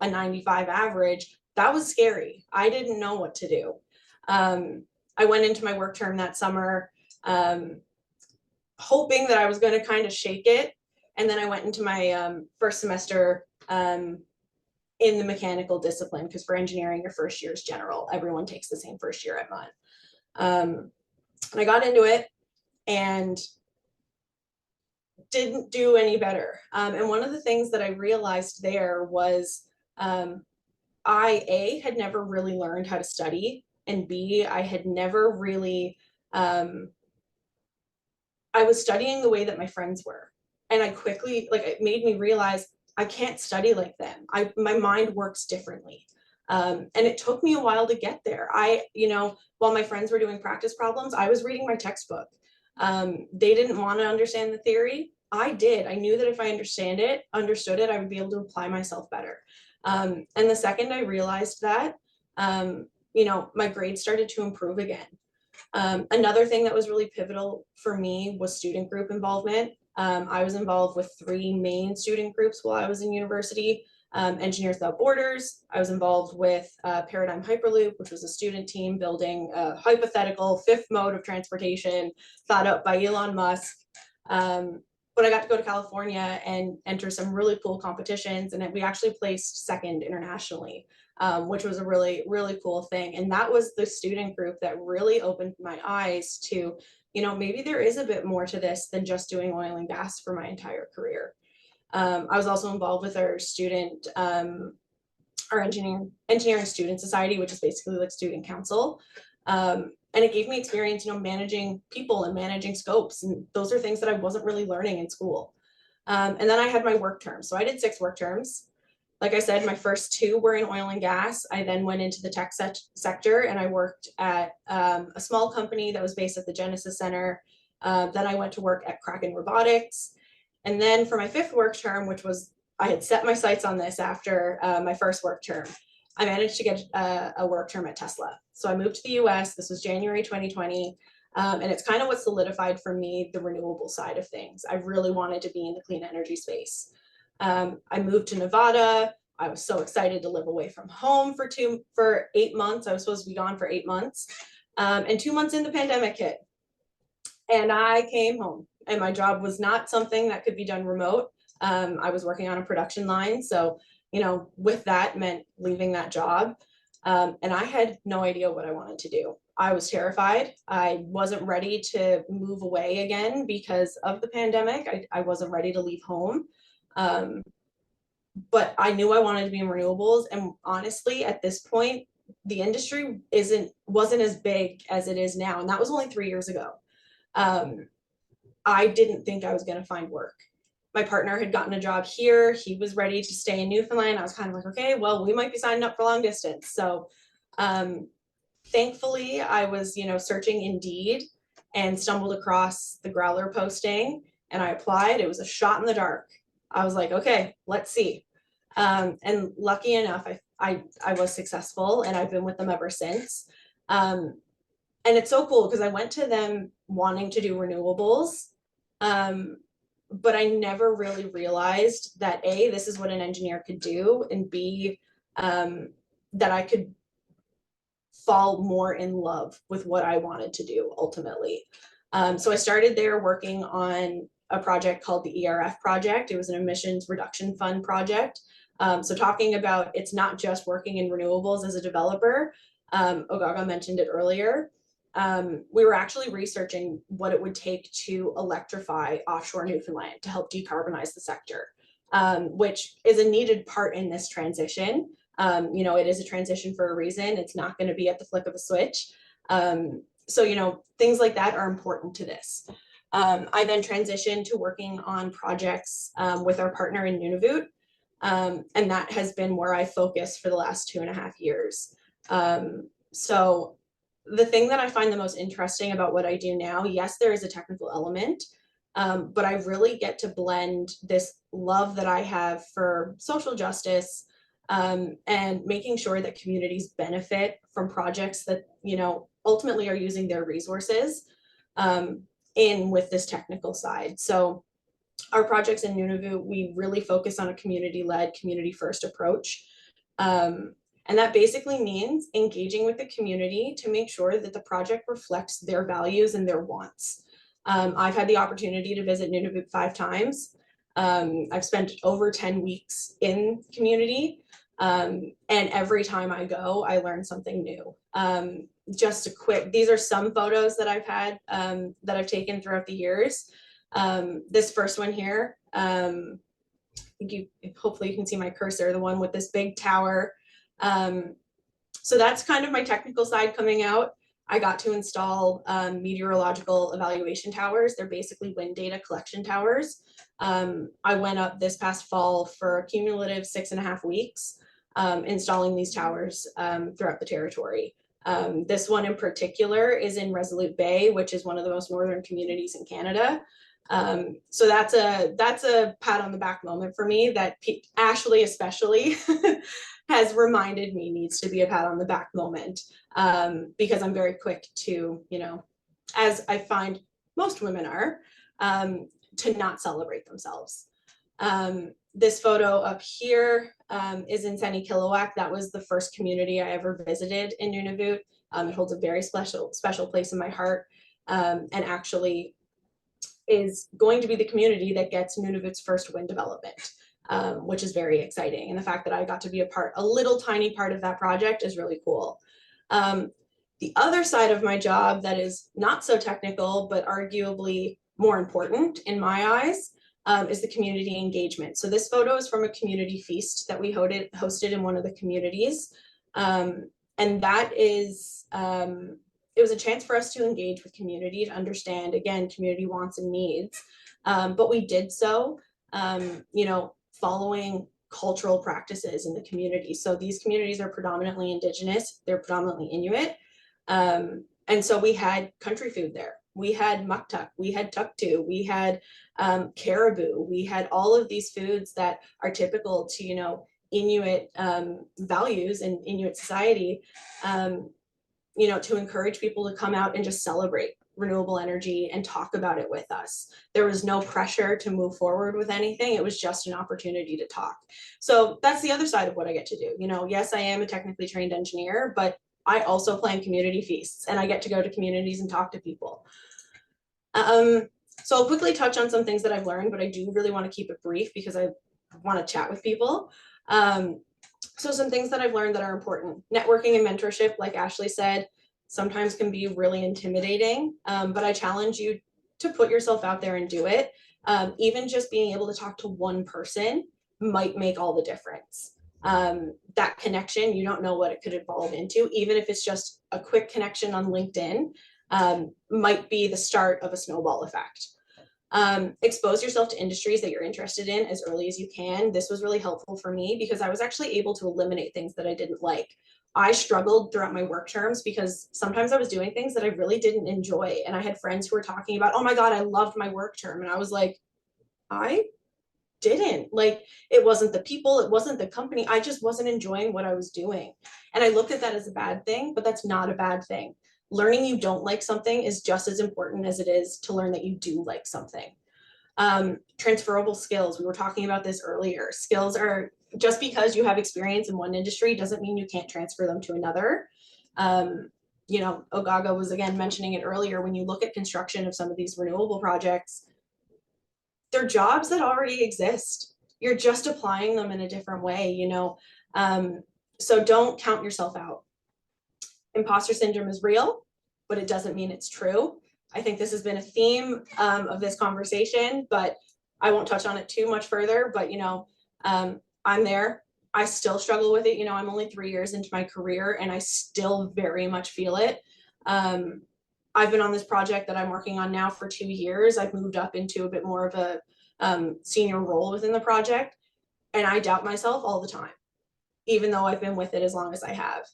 Speaker 4: a 95 average, that was scary. I didn't know what to do. I went into my work term that summer, hoping that I was going to kind of shake it. And then I went into my first semester in the mechanical discipline, because for engineering, your first year is general. Everyone takes the same first year at MUN. And I got into it and didn't do any better. And one of the things that I realized there was I had never really learned how to study, and B, I had never really, I was studying the way that my friends were. And I quickly, like, it made me realize I can't study like them. My mind works differently. And it took me a while to get there. While my friends were doing practice problems, I was reading my textbook. They didn't want to understand the theory. I did. I knew that if I understood it, I would be able to apply myself better. And the second I realized that, my grades started to improve again. Another thing that was really pivotal for me was student group involvement. I was involved with 3 main student groups while I was in university. Engineers Without Borders. I was involved with Paradigm Hyperloop, which was a student team building a hypothetical 5th mode of transportation thought up by Elon Musk. But I got to go to California and enter some really cool competitions, and we actually placed 2nd internationally, which was a really, really cool thing. And that was the student group that really opened my eyes to, maybe there is a bit more to this than just doing oil and gas for my entire career. I was also involved with our engineering student society, which is basically like student council. And it gave me experience, managing people and managing scopes. And those are things that I wasn't really learning in school. And then I had my work terms. So I did 6 work terms. Like I said, my first 2 were in oil and gas. I then went into the tech sector, and I worked at a small company that was based at the Genesis Center. Then I went to work at Kraken Robotics. And then for my 5th work term, I had set my sights on this after my first work term, I managed to get a work term at Tesla. So I moved to the US. This was January 2020. And it's kind of what solidified for me the renewable side of things. I really wanted to be in the clean energy space. I moved to Nevada. I was so excited to live away from home for 8 months. I was supposed to be gone for 8 months. And 2 months in, the pandemic hit. And I came home, and my job was not something that could be done remote. I was working on a production line. So, with that meant leaving that job. And I had no idea what I wanted to do. I was terrified. I wasn't ready to move away again because of the pandemic. I wasn't ready to leave home. But I knew I wanted to be in renewables. And honestly, at this point, the industry wasn't as big as it is now. And that was only 3 years ago. I didn't think I was going to find work. My partner had gotten a job here. He was ready to stay in Newfoundland. I was kind of like, okay, well, we might be signing up for long distance. So thankfully, I was, searching Indeed and stumbled across the Growler posting, and I applied. It was a shot in the dark. I was like, okay, let's see. And lucky enough, I was successful, and I've been with them ever since. And it's so cool because I went to them wanting to do renewables. But I never really realized that A, this is what an engineer could do, and B, that I could fall more in love with what I wanted to do ultimately. So I started there working on a project called the ERF project. It was an emissions reduction fund project. So talking about, it's not just working in renewables as a developer. Ogaga mentioned it earlier. We were actually researching what it would take to electrify offshore Newfoundland to help decarbonize the sector, which is a needed part in this transition. It is a transition for a reason. It's not going to be at the flick of a switch. So, things like that are important to this. I then transitioned to working on projects with our partner in Nunavut. And that has been where I focused for the last 2.5 years. So the thing that I find the most interesting about what I do now, yes, there is a technical element, but I really get to blend this love that I have for social justice and making sure that communities benefit from projects that, ultimately are using their resources in with this technical side. So our projects in Nunavut, we really focus on a community-led, community-first approach. And that basically means engaging with the community to make sure that the project reflects their values and their wants. I've had the opportunity to visit Nunavut 5 times. I've spent over 10 weeks in community. And every time I go, I learn something new. just a quick, these are some photos that I've had, that I've taken throughout the years. This first one here, hopefully you can see my cursor, the one with this big tower. So that's kind of my technical side coming out. I got to install meteorological evaluation towers. They're basically wind data collection towers. I went up this past fall for a cumulative 6.5 weeks, installing these towers throughout the territory. This one in particular is in Resolute Bay, which is one of the most northern communities in Canada. So that's a pat on the back moment for me that Ashley especially has reminded me needs to be a pat on the back moment, because I'm very quick to, you know, as I find most women are, to not celebrate themselves. This photo up here is in Seni-Kilowak. That was the first community I ever visited in Nunavut. It holds a very special place in my heart, and actually is going to be the community that gets Nunavut's first wind development, which is very exciting. And the fact that I got to be a little tiny part of that project is really cool. The other side of my job that is not so technical, but arguably more important in my eyes, is the community engagement. So this photo is from a community feast that we hosted in one of the communities. And that is, it was a chance for us to engage with community, to understand, again, community wants and needs. But we did so, you know, following cultural practices in the community. So these communities are predominantly Indigenous, they're predominantly Inuit. And so we had country food there. We had muktuk, we had tuktu, we had caribou, we had all of these foods that are typical to, you know, Inuit values and Inuit society, you know, to encourage people to come out and just celebrate renewable energy and talk about it with us. There was no pressure to move forward with anything. It was just an opportunity to talk. So that's the other side of what I get to do. You know, yes, I am a technically trained engineer, but I also plan community feasts and I get to go to communities and talk to people. So I'll quickly touch on some things that I've learned, but I do really want to keep it brief because I want to chat with people. So some things that I've learned that are important. Networking and mentorship, like Ashley said, sometimes can be really intimidating, but I challenge you to put yourself out there and do it. Even just being able to talk to one person might make all the difference. That connection, you don't know what it could evolve into, even if it's just a quick connection on LinkedIn, might be the start of a snowball effect. Expose yourself to industries that you're interested in as early as you can. This was really helpful for me because I was actually able to eliminate things that I didn't like. I struggled throughout my work terms because sometimes I was doing things that I really didn't enjoy. And I had friends who were talking about, oh my God, I loved my work term. And I was like, I didn't. Like, it wasn't the people, it wasn't the company. I just wasn't enjoying what I was doing. And I looked at that as a bad thing, but that's not a bad thing. Learning you don't like something is just as important as it is to learn that you do like something. Transferable skills. We were talking about this earlier. Skills are, just because you have experience in one industry doesn't mean you can't transfer them to another. You know, Ogaga was again mentioning it earlier. When you look at construction of some of these renewable projects, they're jobs that already exist. You're just applying them in a different way, you know. So don't count yourself out. Imposter syndrome is real, but it doesn't mean it's true. I think this has been a theme of this conversation, but I won't touch on it too much further. But, you know, I'm there. I still struggle with it. You know, I'm only 3 years into my career and I still very much feel it. I've been on this project that I'm working on now for 2 years. I've moved up into a bit more of a senior role within the project, and I doubt myself all the time, even though I've been with it as long as I have.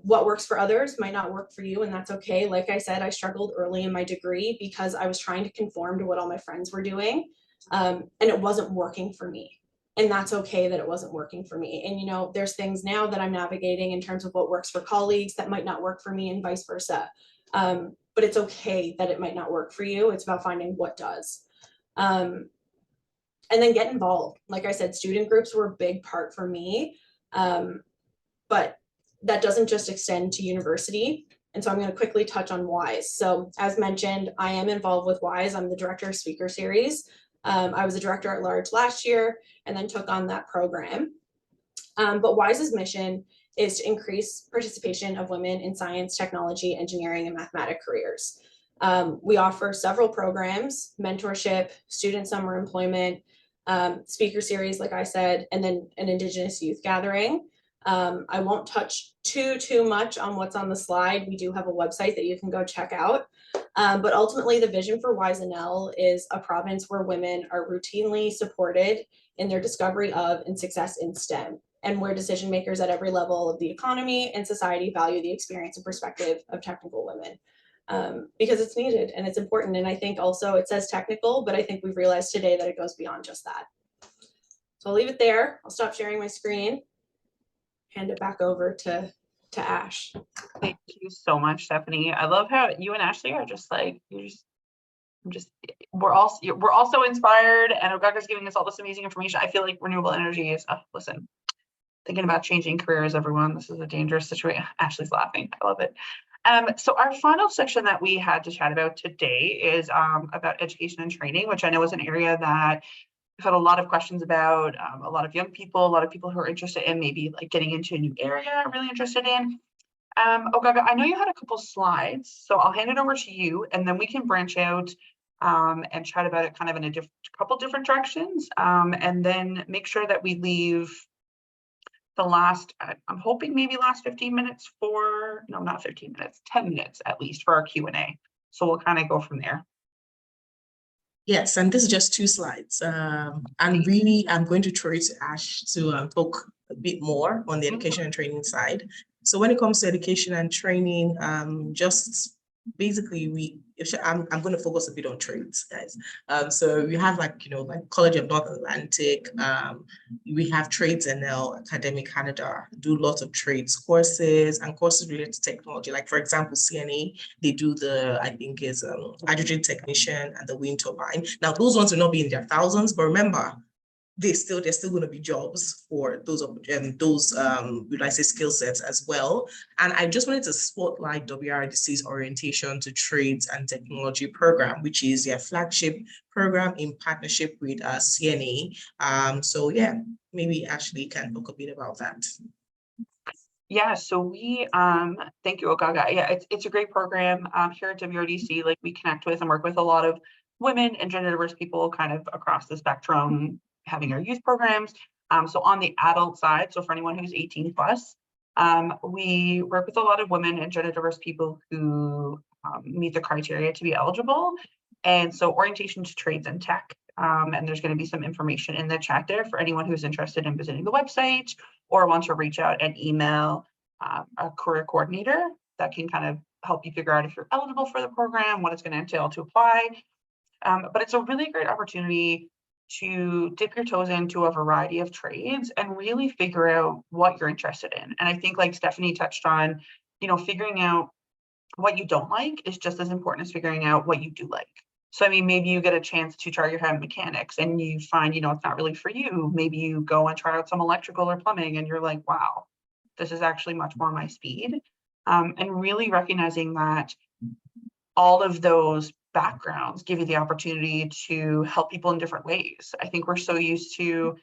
Speaker 4: What works for others might not work for you, and that's okay. Like I said, I struggled early in my degree because I was trying to conform to what all my friends were doing, and it wasn't working for me. And that's okay that it wasn't working for me. And, you know, there's things now that I'm navigating in terms of what works for colleagues that might not work for me and vice versa. But it's okay that it might not work for you. It's about finding what does. And then get involved. Like I said, student groups were a big part for me. But that doesn't just extend to university. And so I'm going to quickly touch on WISE. So as mentioned, I am involved with WISE. I'm the director of Speaker Series. I was a director at large last year and then took on that program. But WISE's mission is to increase participation of women in science, technology, engineering, and mathematics careers. We offer several programs: mentorship, student summer employment, speaker series, like I said, and then an Indigenous youth gathering. I won't touch too much on what's on the slide. We do have a website that you can go check out. But ultimately, the vision for WISE&L is a province where women are routinely supported in their discovery of and success in STEM, and where decision makers at every level of the economy and society value the experience and perspective of technical women. Because it's needed and it's important. And I think also it says technical, but I think we've realized today that it goes beyond just that. So I'll leave it there. I'll stop sharing my screen, hand it back over to Ash.
Speaker 1: Thank you so much, Stephanie. I love how you and Ashley are just like, we're all so inspired, and Ogaga's giving us all this amazing information. I feel like renewable energy is, listen, thinking about changing careers, everyone. This is a dangerous situation. Ashley's laughing. I love it. So our final section that we had to chat about today is about education and training, which I know is an area that we've had a lot of questions about, a lot of young people, a lot of people who are interested in maybe like getting into a new area, really interested in. Ogaga, I know you had a couple slides, so I'll hand it over to you, and then we can branch out and chat about it kind of in a couple different directions, and then make sure that we leave the last, I'm hoping maybe last 15 minutes for, no, not 15 minutes, 10 minutes at least for our Q&A. So we'll kind of go from there.
Speaker 2: Yes, and this is just 2 slides. And really, I'm going to throw it to Ash to talk a bit more on the education and training side. So when it comes to education and training, just basically I'm going to focus a bit on trades, guys. So we have like College of North Atlantic, we have Trades&L, Academic Canada, do lots of trades courses and courses related to technology. Like for example, CNA, they do I think is hydrogen technician and the wind turbine. Now those ones will not be in their thousands, but remember, there's still going to be jobs for those would I say skill sets as well. And I just wanted to spotlight WRDC's orientation to trades and technology program, which is their flagship program in partnership with CNA. So yeah, maybe Ashley can talk a bit about that.
Speaker 1: Yeah, so we thank you, Ogaga. Yeah, it's a great program here at WRDC. Like, we connect with and work with a lot of women and gender diverse people kind of across the spectrum, having our youth programs. So on the adult side, so for anyone who's 18 plus, we work with a lot of women and gender diverse people who meet the criteria to be eligible. And so orientation to trades and tech. And there's going to be some information in the chat there for anyone who's interested in visiting the website or wants to reach out and email a career coordinator that can kind of help you figure out if you're eligible for the program, what it's going to entail to apply. But it's a really great opportunity to dip your toes into a variety of trades and really figure out what you're interested in. And I think, like Stephanie touched on, figuring out what you don't like is just as important as figuring out what you do like. So, I mean, maybe you get a chance to try your hand at mechanics and you find, it's not really for you. Maybe you go and try out some electrical or plumbing and you're like, wow, this is actually much more my speed. And really recognizing that all of those backgrounds give you the opportunity to help people in different ways. I think we're so used to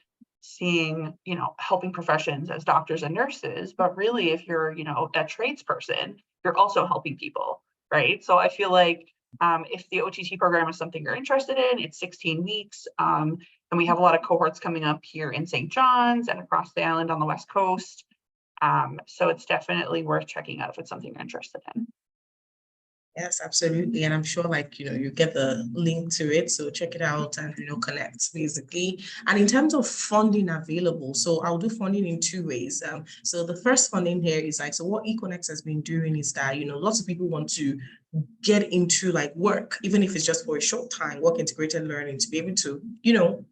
Speaker 1: seeing, helping professions as doctors and nurses, but really if you're, a tradesperson, you're also helping people, right? So I feel like if the OTT program is something you're interested in, it's 16 weeks. And we have a lot of cohorts coming up here in St. John's and across the island on the West Coast. So it's definitely worth checking out if it's something you're interested in.
Speaker 2: Yes, absolutely. And I'm sure you get the link to it. So check it out and, connect basically. And in terms of funding available, so I'll do funding in 2 ways. So the first funding here is so what econext has been doing is that, lots of people want to get into work, even if it's just for a short time, work integrated learning to be able to,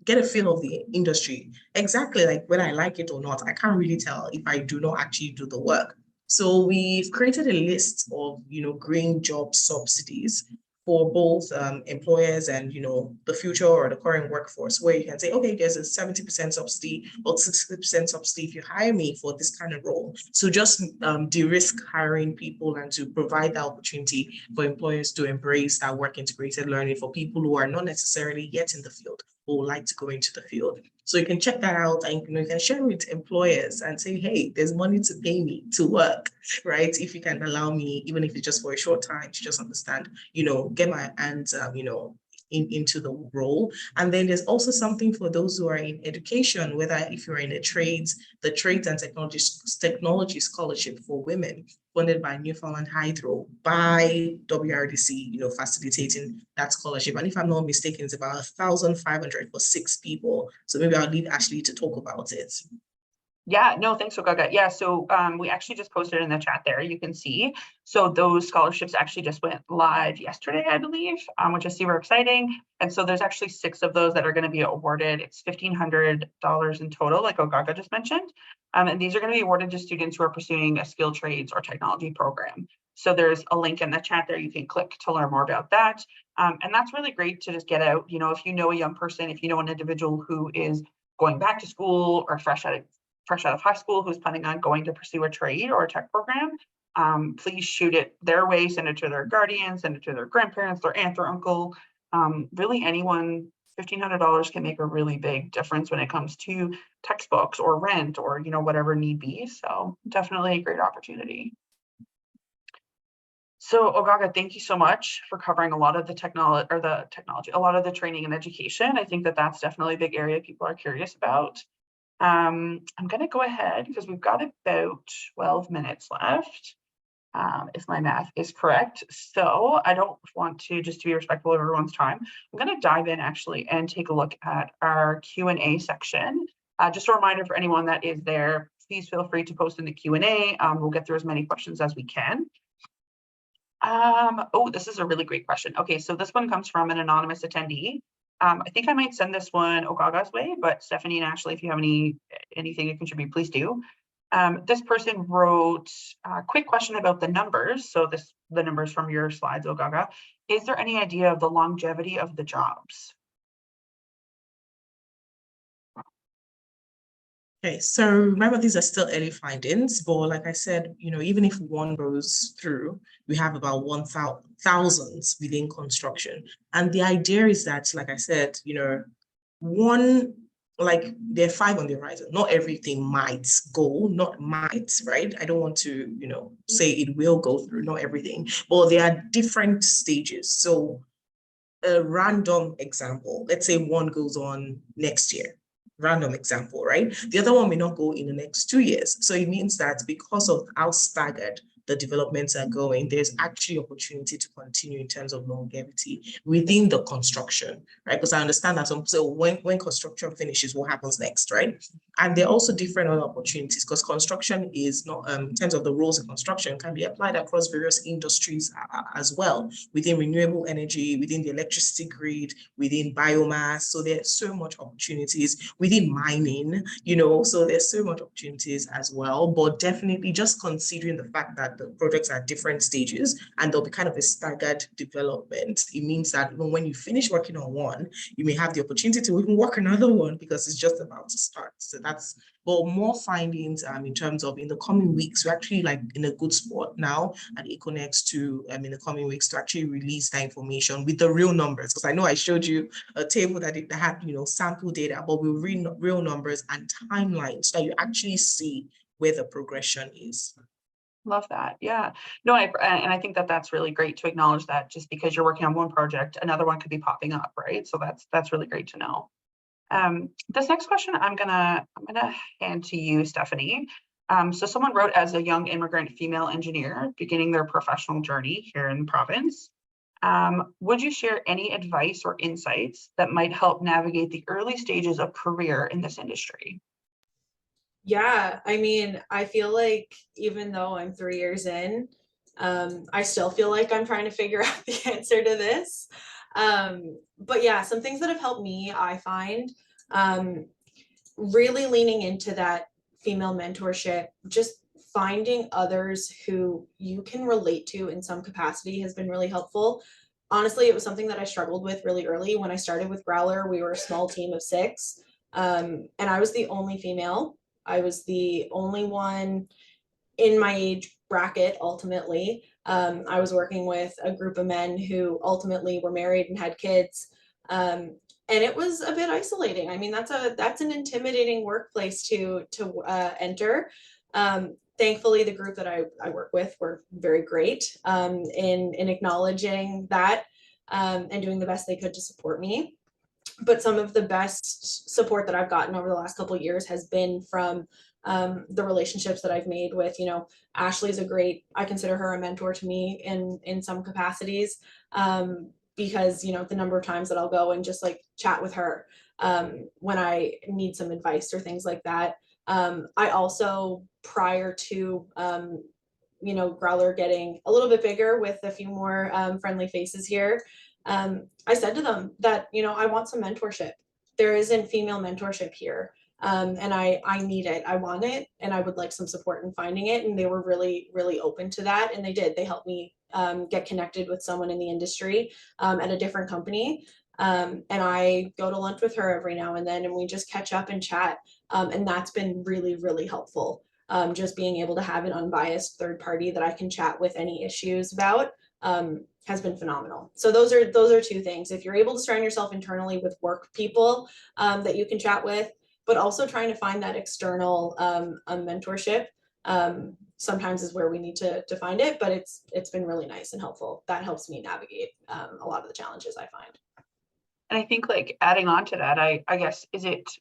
Speaker 2: get a feel of the industry. Exactly whether I like it or not, I can't really tell if I do not actually do the work. So we've created a list of, green job subsidies for both employers and, the future or the current workforce, where you can say, okay, there's a 70% subsidy or 60% subsidy if you hire me for this kind of role. So just de-risk hiring people and to provide that opportunity for employers to embrace that work integrated learning for people who are not necessarily yet in the field, who would like to go into the field. So you can check that out, and you can share with employers and say, hey, there's money to pay me to work, right? If you can allow me, even if it's just for a short time, to just understand, get my hands, into the role. And then there's also something for those who are in education, whether if you're in the trades and technology scholarship for women, funded by Newfoundland Hydro, by WRDC, facilitating that scholarship. And if I'm not mistaken, it's about 1,500 for 6 people. So maybe I'll leave Ashley to talk about it.
Speaker 1: Yeah, no, thanks, Ogaga. Yeah, so we actually just posted in the chat there, you can see. So those scholarships actually just went live yesterday, I believe, which is super exciting. And so there's actually 6 of those that are going to be awarded. It's $1,500 in total, like Ogaga just mentioned. And these are going to be awarded to students who are pursuing a skilled trades or technology program. So there's a link in the chat there you can click to learn more about that. And that's really great to just get out, if you know a young person, if you know an individual who is going back to school or fresh out of high school who's planning on going to pursue a trade or a tech program, please shoot it their way, send it to their guardian, send it to their grandparents, their aunt or uncle. Really anyone, $1,500 can make a really big difference when it comes to textbooks or rent or, whatever need be. So definitely a great opportunity. So Ogaga, thank you so much for covering a lot of the technology, a lot of the training and education. I think that that's definitely a big area people are curious about. I'm going to go ahead because we've got about 12 minutes left, if my math is correct. So I don't want to, just to be respectful of everyone's time, I'm going to dive in actually and take a look at our Q&A section. Just a reminder for anyone that is there, please feel free to post in the Q&A. We'll get through as many questions as we can. Oh, this is a really great question. Okay, so this one comes from an anonymous attendee. I think I might send this one Ogaga's way, but Stephanie and Ashley, if you have anything to contribute, please do. This person wrote a quick question about the numbers. So the numbers from your slides, Ogaga. Is there any idea of the longevity of the jobs?
Speaker 2: Okay, so remember, these are still early findings, but like I said, even if one goes through, we have about 1,000 within construction. And the idea is that, like I said, there are 5 on the horizon. Not everything might go, not might, right? I don't want to, say it will go through, not everything, but there are different stages. So a random example, let's say one goes on next year. Random example, right? The other one may not go in the next 2 years. So it means that because of how staggered the developments are going, there's actually opportunity to continue in terms of longevity within the construction, right? Because I understand that so when construction finishes, what happens next, right? And there are also different other opportunities because construction is not, in terms of the roles in construction, can be applied across various industries as well, within renewable energy, within the electricity grid, within biomass. So there's so much opportunities within mining, so there's so much opportunities as well. But definitely just considering the fact that the projects are at different stages and there'll be kind of a staggered development, it means that even when you finish working on one, you may have the opportunity to even work another one because it's just about to start. So that's, but more findings in terms of in the coming weeks. We're actually in a good spot now at econext to in the coming weeks to actually release that information with the real numbers, because I know I showed you a table that had sample data, but we'll read real numbers and timelines so that you actually see where the progression is.
Speaker 1: Love that. Yeah. No, and I think that that's really great to acknowledge that just because you're working on one project, another one could be popping up, right? So that's really great to know. This next question I'm gonna hand to you, Stephanie. So someone wrote, as a young immigrant female engineer beginning their professional journey here in the province, would you share any advice or insights that might help navigate the early stages of career in this industry?
Speaker 4: Yeah, I mean, I feel like even though I'm 3 years in, I still feel like I'm trying to figure out the answer to this. But yeah, some things that have helped me, I find, really leaning into that female mentorship, just finding others who you can relate to in some capacity has been really helpful. Honestly, it was something that I struggled with really early. When I started with Growler, we were a small team of 6, and I was the only female. I was the only one in my age bracket, ultimately. I was working with a group of men who ultimately were married and had kids. it was a bit isolating. I mean, that's an intimidating workplace to enter. Thankfully, the group that I work with were very great in acknowledging that and doing the best they could to support me. But some of the best support that I've gotten over the last couple of years has been from the relationships that I've made with, Ashley's I consider her a mentor to me in some capacities, because, the number of times that I'll go and just like chat with her when I need some advice or things like that. I also, prior to, Growler getting a little bit bigger with a few more friendly faces here, I said to them that, I want some mentorship. There isn't female mentorship here. And I need it. I want it. And I would like some support in finding it. And they were really, really open to that. And they did. They helped me get connected with someone in the industry at a different company. And I go to lunch with her every now and then, and we just catch up and chat. And that's been really, really helpful. Just being able to have an unbiased third party that I can chat with any issues about has been phenomenal. So those are two things. If you're able to surround yourself internally with work people that you can chat with, but also trying to find that external mentorship sometimes is where we need to find it, but it's been really nice and helpful. That helps me navigate a lot of the challenges I find.
Speaker 1: And I think like adding on to that, I guess,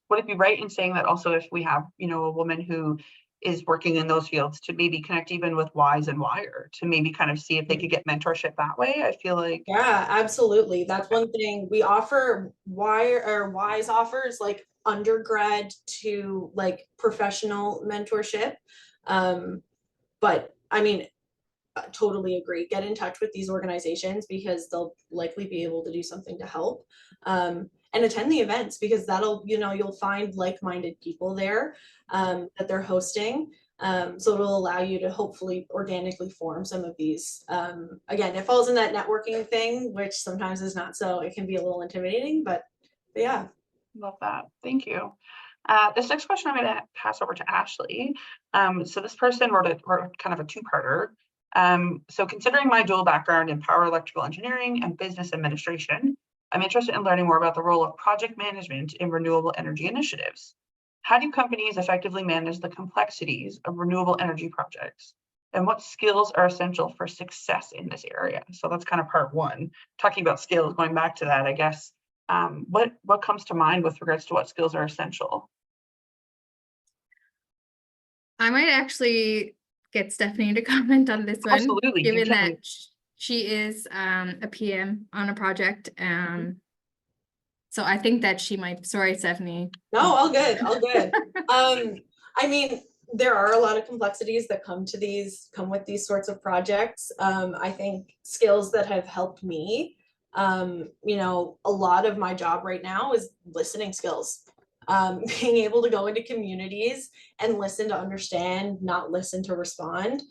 Speaker 1: would it be right in saying that also if we have, a woman who is working in those fields to maybe connect even with Wise and Wire to maybe kind of see if they could get mentorship that way? I feel like.
Speaker 4: Yeah, absolutely. That's one thing we offer. Wise offers like undergrad to like professional mentorship. But I mean, I totally agree. Get in touch with these organizations because they'll likely be able to do something to help. And attend the events because that'll, you'll find like-minded people there that they're hosting. So it'll allow you to hopefully organically form some of these. Again, it falls in that networking thing, which sometimes is not so, it can be a little intimidating, but yeah.
Speaker 1: Love that. Thank you. This next question I'm going to pass over to Ashley. So this person wrote kind of a two-parter. So considering my dual background in power electrical engineering and business administration, I'm interested in learning more about the role of project management in renewable energy initiatives. How do companies effectively manage the complexities of renewable energy projects? And what skills are essential for success in this area? So that's kind of part one. Talking about skills, going back to that, I guess, what comes to mind with regards to what skills are essential?
Speaker 3: I might actually get Stephanie to comment on this one.
Speaker 1: Absolutely,
Speaker 3: given that she is a PM on a project. So I think that she might, sorry, Stephanie.
Speaker 4: No, all good. I mean, there are a lot of complexities that come with these sorts of projects. I think skills that have helped me, a lot of my job right now is listening skills. Being able to go into communities and listen to understand, not listen to respond,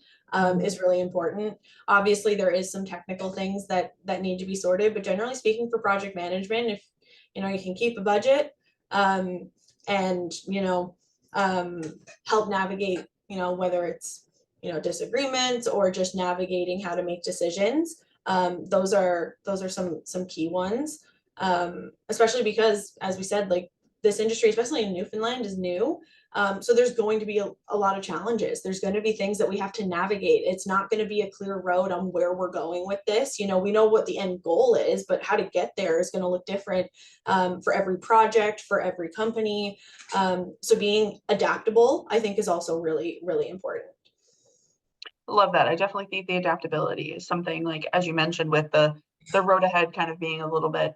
Speaker 4: is really important. Obviously, there is some technical things that need to be sorted, but generally speaking, for project management, if you can keep a budget and help navigate, whether it's disagreements or just navigating how to make decisions. Those are some key ones, especially because, as we said, like this industry, especially in Newfoundland, is new. So there's going to be a lot of challenges. There's going to be things that we have to navigate. It's not going to be a clear road on where we're going with this. We know what the end goal is, but how to get there is going to look different for every project, for every company. So being adaptable, I think, is also really, really important.
Speaker 1: Love that. I definitely think the adaptability is something, like, as you mentioned, with the road ahead kind of being a little bit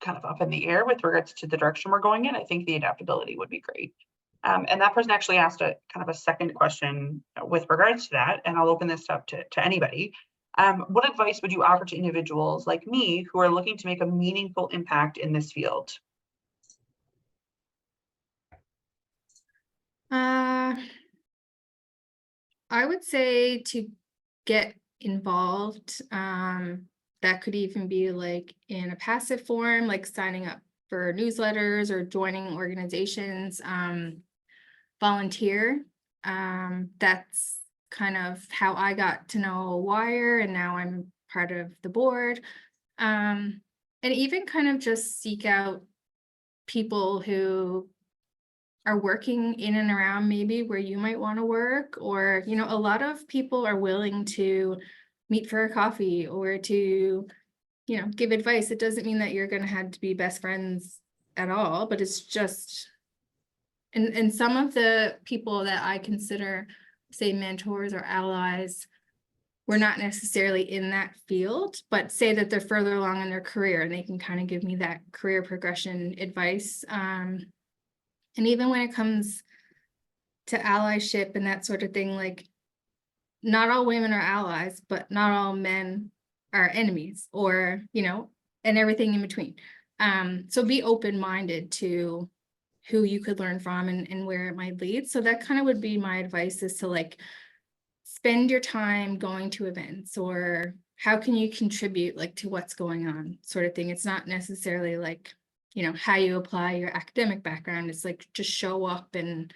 Speaker 1: kind of up in the air with regards to the direction we're going in. I think the adaptability would be great. And that person actually asked a kind of a second question with regards to that, and I'll open this up to anybody. What advice would you offer to individuals like me who are looking to make a meaningful impact in this field?
Speaker 3: I would say to get involved. That could even be like in a passive form, like signing up for newsletters or joining organizations, volunteer. That's kind of how I got to know Wire, and now I'm part of the board. And And even kind of just seek out people who are working in and around maybe where you might want to work, or, you know, a lot of people are willing to meet for a coffee or to, you know, give advice. It doesn't mean that you're going to have to be best friends at all, but it's just, and some of the people that I consider, say, mentors or allies, we're not necessarily in that field, but say that they're further along in their career and they can kind of give me that career progression advice. And even when it comes to allyship and that sort of thing, like, not all women are allies, but not all men are enemies, or, you know, and everything in between. So be open-minded to who you could learn from and where it might lead. So that kind of would be my advice, is to like spend your time going to events, or how can you contribute like to what's going on, sort of thing. It's not necessarily like, you know, how you apply your academic background. It's like just show up and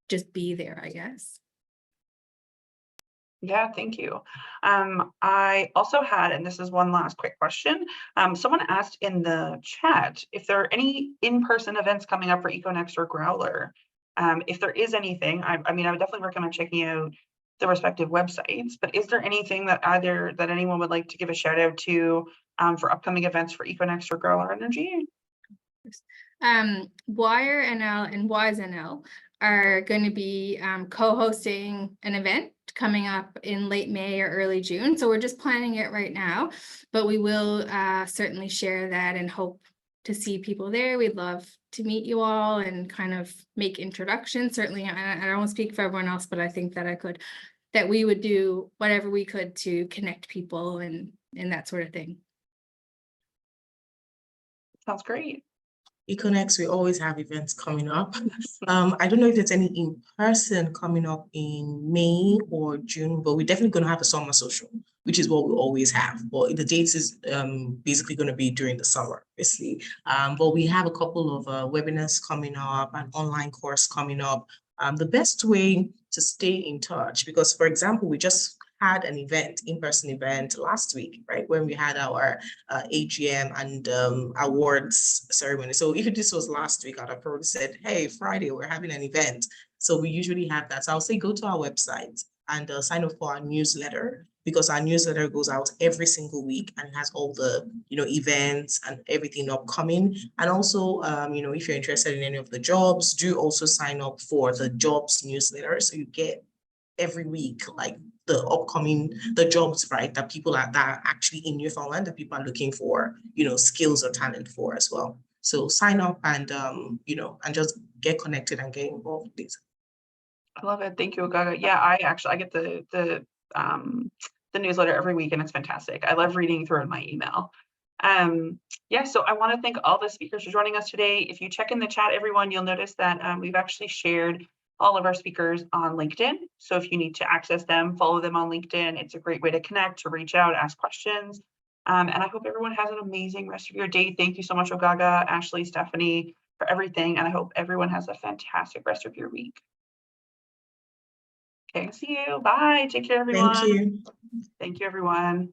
Speaker 3: just be there, I guess.
Speaker 1: Yeah, thank you. I also had, and this is one last quick question. Someone asked in the chat if there are any in-person events coming up for econext or Growler. If there is anything, I mean, I would definitely recommend checking out the respective websites, but is there anything that anyone would like to give a shout out to for upcoming events for econext or Growler Energy?
Speaker 3: WRNL and WISE-NL are going to be co-hosting an event coming up in late May or early June. So we're just planning it right now, but we will certainly share that and hope to see people there. We'd love to meet you all and kind of make introductions. Certainly, I don't want to speak for everyone else, but I think that we would do whatever we could to connect people and that sort of thing.
Speaker 1: Sounds great.
Speaker 2: econext, we always have events coming up. I don't know if there's any in person coming up in May or June, but we're definitely going to have a summer social, which is what we always have. But the dates is basically going to be during the summer, obviously. But we have a couple of webinars coming up, an online course coming up. The best way to stay in touch, because for example, we just had an event, in-person event last week, right? When we had our AGM and awards ceremony. So if this was last week, I'd have probably said, hey, Friday, we're having an event. So we usually have that. So I'll say, go to our website and sign up for our newsletter, because our newsletter goes out every single week and has all the, events and everything upcoming. And also, if you're interested in any of the jobs, do also sign up for the jobs newsletter. So you get every week, like the jobs, right, that people that are actually in Newfoundland that people are looking for, skills or talent for as well. So sign up and, and just get connected and get involved, please.
Speaker 1: I love it. Thank you, Ogaga. Yeah, I get the newsletter every week, and it's fantastic. I love reading through in my email. Yeah, so I want to thank all the speakers for joining us today. If you check in the chat, everyone, you'll notice that we've actually shared all of our speakers on LinkedIn. So if you need to access them, follow them on LinkedIn. It's a great way to connect, to reach out, ask questions. And I hope everyone has an amazing rest of your day. Thank you so much, Ogaga, Ashley, Stephanie, for everything. And I hope everyone has a fantastic rest of your week. Okay, see you. Bye. Take care, everyone.
Speaker 2: Thank you.
Speaker 1: Thank you, everyone.